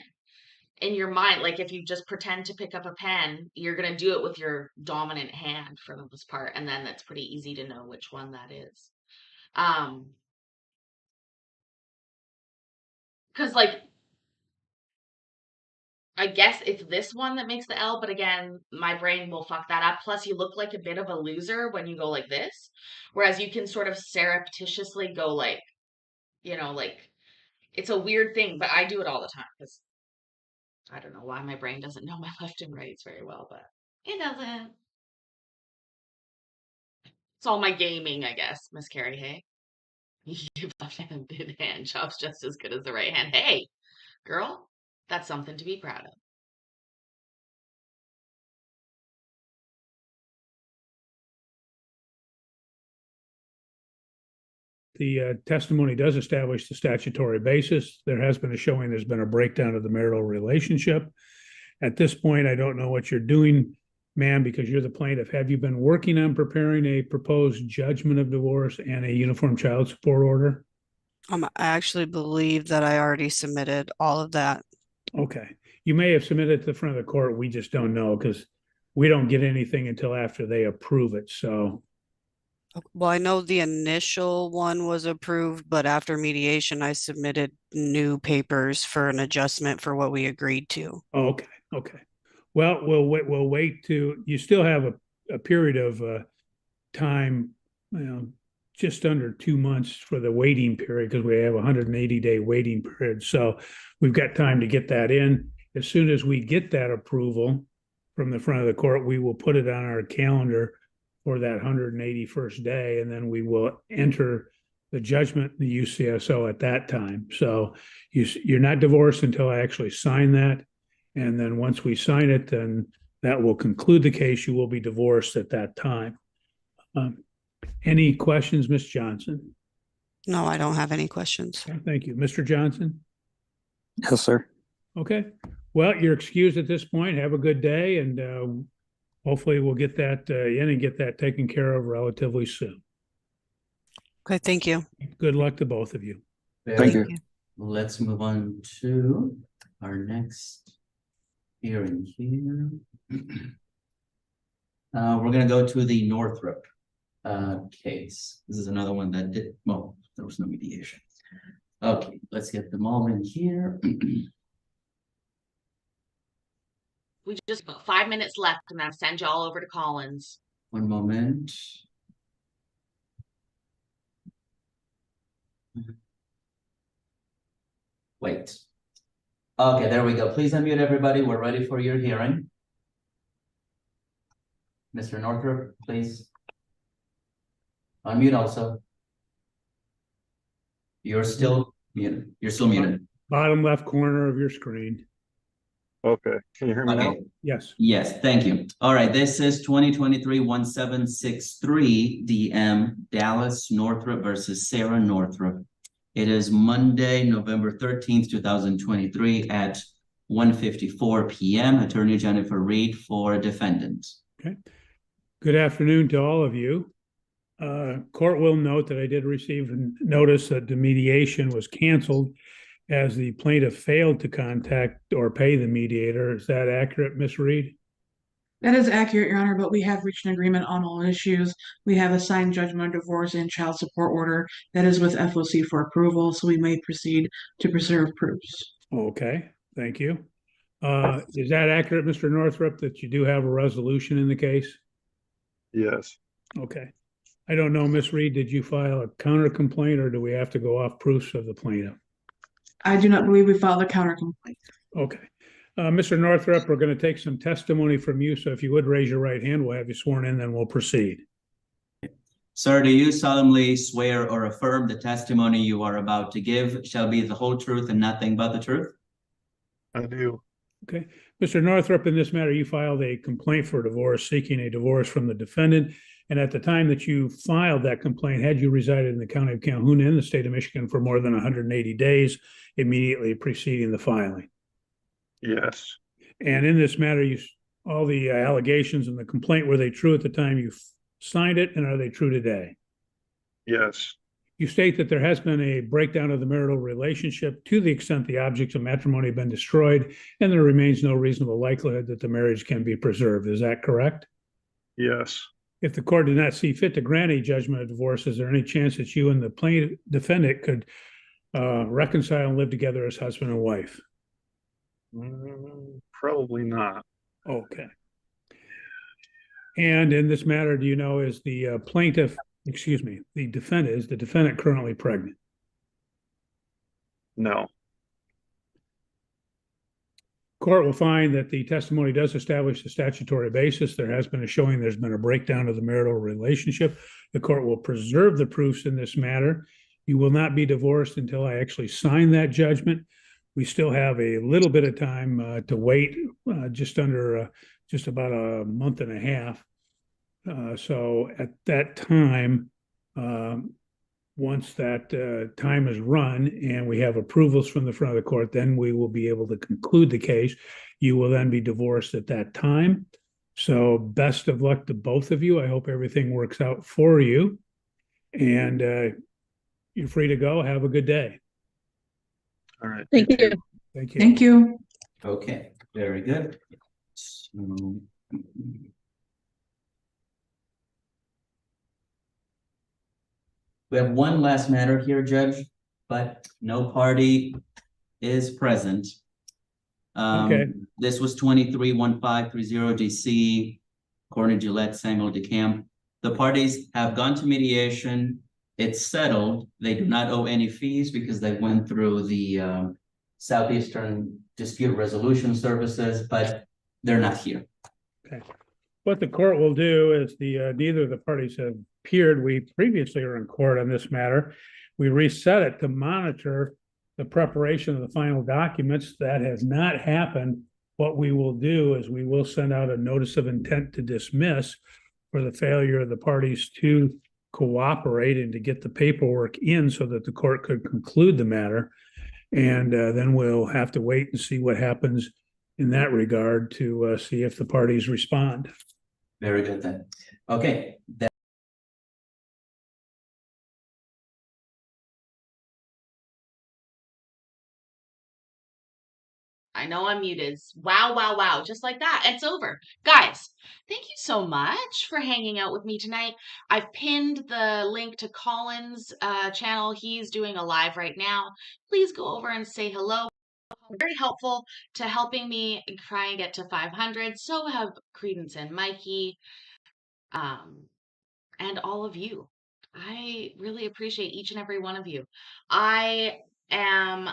in your mind. Like if you just pretend to pick up a pen, you're going to do it with your dominant hand for the most part. And then that's pretty easy to know which one that is. Cause like, I guess it's this one that makes the L, but again, my brain will fuck that up. Plus, you look like a bit of a loser when you go like this, whereas you can sort of surreptitiously go like You know, like it's a weird thing, but I do it all the time because I don't know why my brain doesn't know my left and rights very well, but it doesn't. It's all my gaming, I guess, Miss Carrie. Hey, your left-handed hand job's just as good as the right hand. Hey, girl, that's something to be proud of. The testimony does establish the statutory basis. There has been a showing there's been a breakdown of the marital relationship. At this point, I don't know what you're doing, ma'am, because you're the plaintiff. Have you been working on preparing a proposed judgment of divorce and a uniform child support order? I actually believe that I already submitted all of that. Okay. You may have submitted to the front of the court. We just don't know because we don't get anything until after they approve it. So, Well, I know the initial one was approved, but after mediation, I submitted new papers for an adjustment for what we agreed to. okay. Okay. Well, we'll wait to, you still have a period of time, just under 2 months for the waiting period because we have a 180-day waiting period. So we've got time to get that in. As soon as we get that approval from the front of the court, we will put it on our calendar for that 181st day, and then we will enter the judgment in the UCSO at that time. So you're not divorced until I actually sign that. And then once we sign it, then that will conclude the case. You will be divorced at that time. Any questions, Ms. Johnson? No, I don't have any questions. Okay, thank you. Mr. Johnson? Yes, sir. Okay. Well, you're excused at this point. Have a good day, and hopefully we'll get that in and get that taken care of relatively soon. Okay, thank you. Good luck to both of you. Thank you. Let's move on to our next hearing here. We're going to go to the Northrop case. This is another one that did, well, there was no mediation. Okay, let's get them all in here. We just got 5 minutes left, and I'll send you all over to Collins. One moment. Wait. Okay, there we go. Please unmute everybody. We're ready for your hearing. Mr. Northrop, please. Unmute also. You're still muted. You're still muted. Bottom left corner of your screen. Okay. Can you hear me now? Yes. Yes, thank you. All right, this is 2023-1763 DM Dallas Northrop versus Sarah Northrop. It is Monday, November 13th, 2023 at 1:54 p.m. Attorney Jennifer Reed for defendant. Okay. Good afternoon to all of you. Court will note that I did receive a notice that the mediation was canceled as the plaintiff failed to contact or pay the mediator. Is that accurate, Ms. Reed? That is accurate, Your Honor, but we have reached an agreement on all issues. We have a signed judgment of divorce and child support order that is with FOC for approval, so we may proceed to preserve proofs. Okay, thank you. Is that accurate, Mr. Northrop, that you do have a resolution in the case? Yes. Okay. I don't know, Ms. Reed, did you file a counter complaint or do we have to go off proofs of the plaintiff? I do not believe we filed a counter complaint. Okay. Mr. Northrop, we're going to take some testimony from you. So if you would raise your right hand, we'll have you sworn in, then we'll proceed. Sir, do you solemnly swear or affirm the testimony you are about to give shall be the whole truth and nothing but the truth? I do. Okay. Mr. Northrop, in this matter, you filed a complaint for divorce, seeking a divorce from the defendant. And at the time that you filed that complaint, had you resided in the county of Calhoun in the state of Michigan for more than 180 days immediately preceding the filing? Yes. And in this matter, all the allegations and the complaint, were they true at the time you signed it, and are they true today? Yes. You state that there has been a breakdown of the marital relationship to the extent the objects of matrimony have been destroyed, and there remains no reasonable likelihood that the marriage can be preserved. Is that correct? Yes. If the court did not see fit to grant a judgment of divorce, is there any chance that you and the plaintiff defendant could reconcile and live together as husband and wife? Probably not. Okay. And in this matter, do you know, is the defendant currently pregnant? No. Court will find that the testimony does establish the statutory basis. There has been a showing there's been a breakdown of the marital relationship. The court will preserve the proofs in this matter. You will not be divorced until I actually sign that judgment. We still have a little bit of time to wait, just about a month and a half. So at that time, once that time is run and we have approvals from the front of the court, then we will be able to conclude the case. You will then be divorced at that time. So best of luck to both of you. I hope everything works out for you. And you're free to go. Have a good day. All right. Thank you. Thank you. Thank you. Okay, very good. We have one last matter here, Judge, but no party is present. Okay. This was 23-1530 DC, Courtney Gillette, Samuel DeCamp. The parties have gone to mediation. It's settled. They do not owe any fees because they went through the Southeastern Dispute Resolution Services, but they're not here. Okay. What the court will do is neither of the parties have appeared. We previously were in court on this matter. We reset it to monitor the preparation of the final documents. That has not happened. What we will do is we will send out a notice of intent to dismiss for the failure of the parties to cooperate and to get the paperwork in so that the court could conclude the matter. And then we'll have to wait and see what happens in that regard to see if the parties respond. Very good then. Okay. I know I'm muted. Wow, wow, wow. Just like that. It's over. Guys, thank you so much for hanging out with me tonight. I've pinned the link to Colin's channel. He's doing a live right now. Please go over and say hello. Very helpful to helping me try and get to 500. So have Credence and Mikey, and all of you. I really appreciate each and every one of you. I am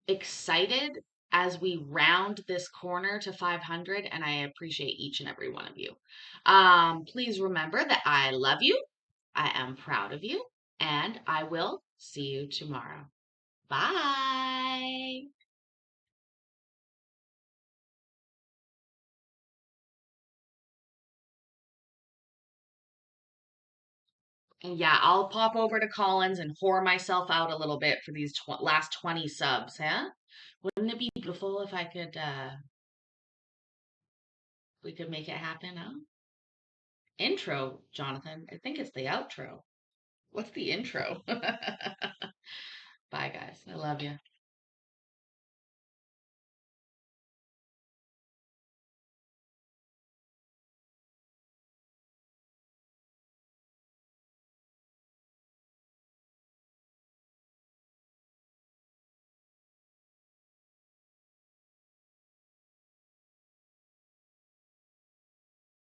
excited as we round this corner to 500, and I appreciate each and every one of you. Please remember that I love you, I am proud of you, and I will see you tomorrow. Bye. And yeah, I'll pop over to Collins and whore myself out a little bit for these last 20 subs, huh? Wouldn't it be beautiful if I could, we could make it happen, huh? Intro, Jonathan. I think it's the outro. What's the intro? Bye, guys. I love you.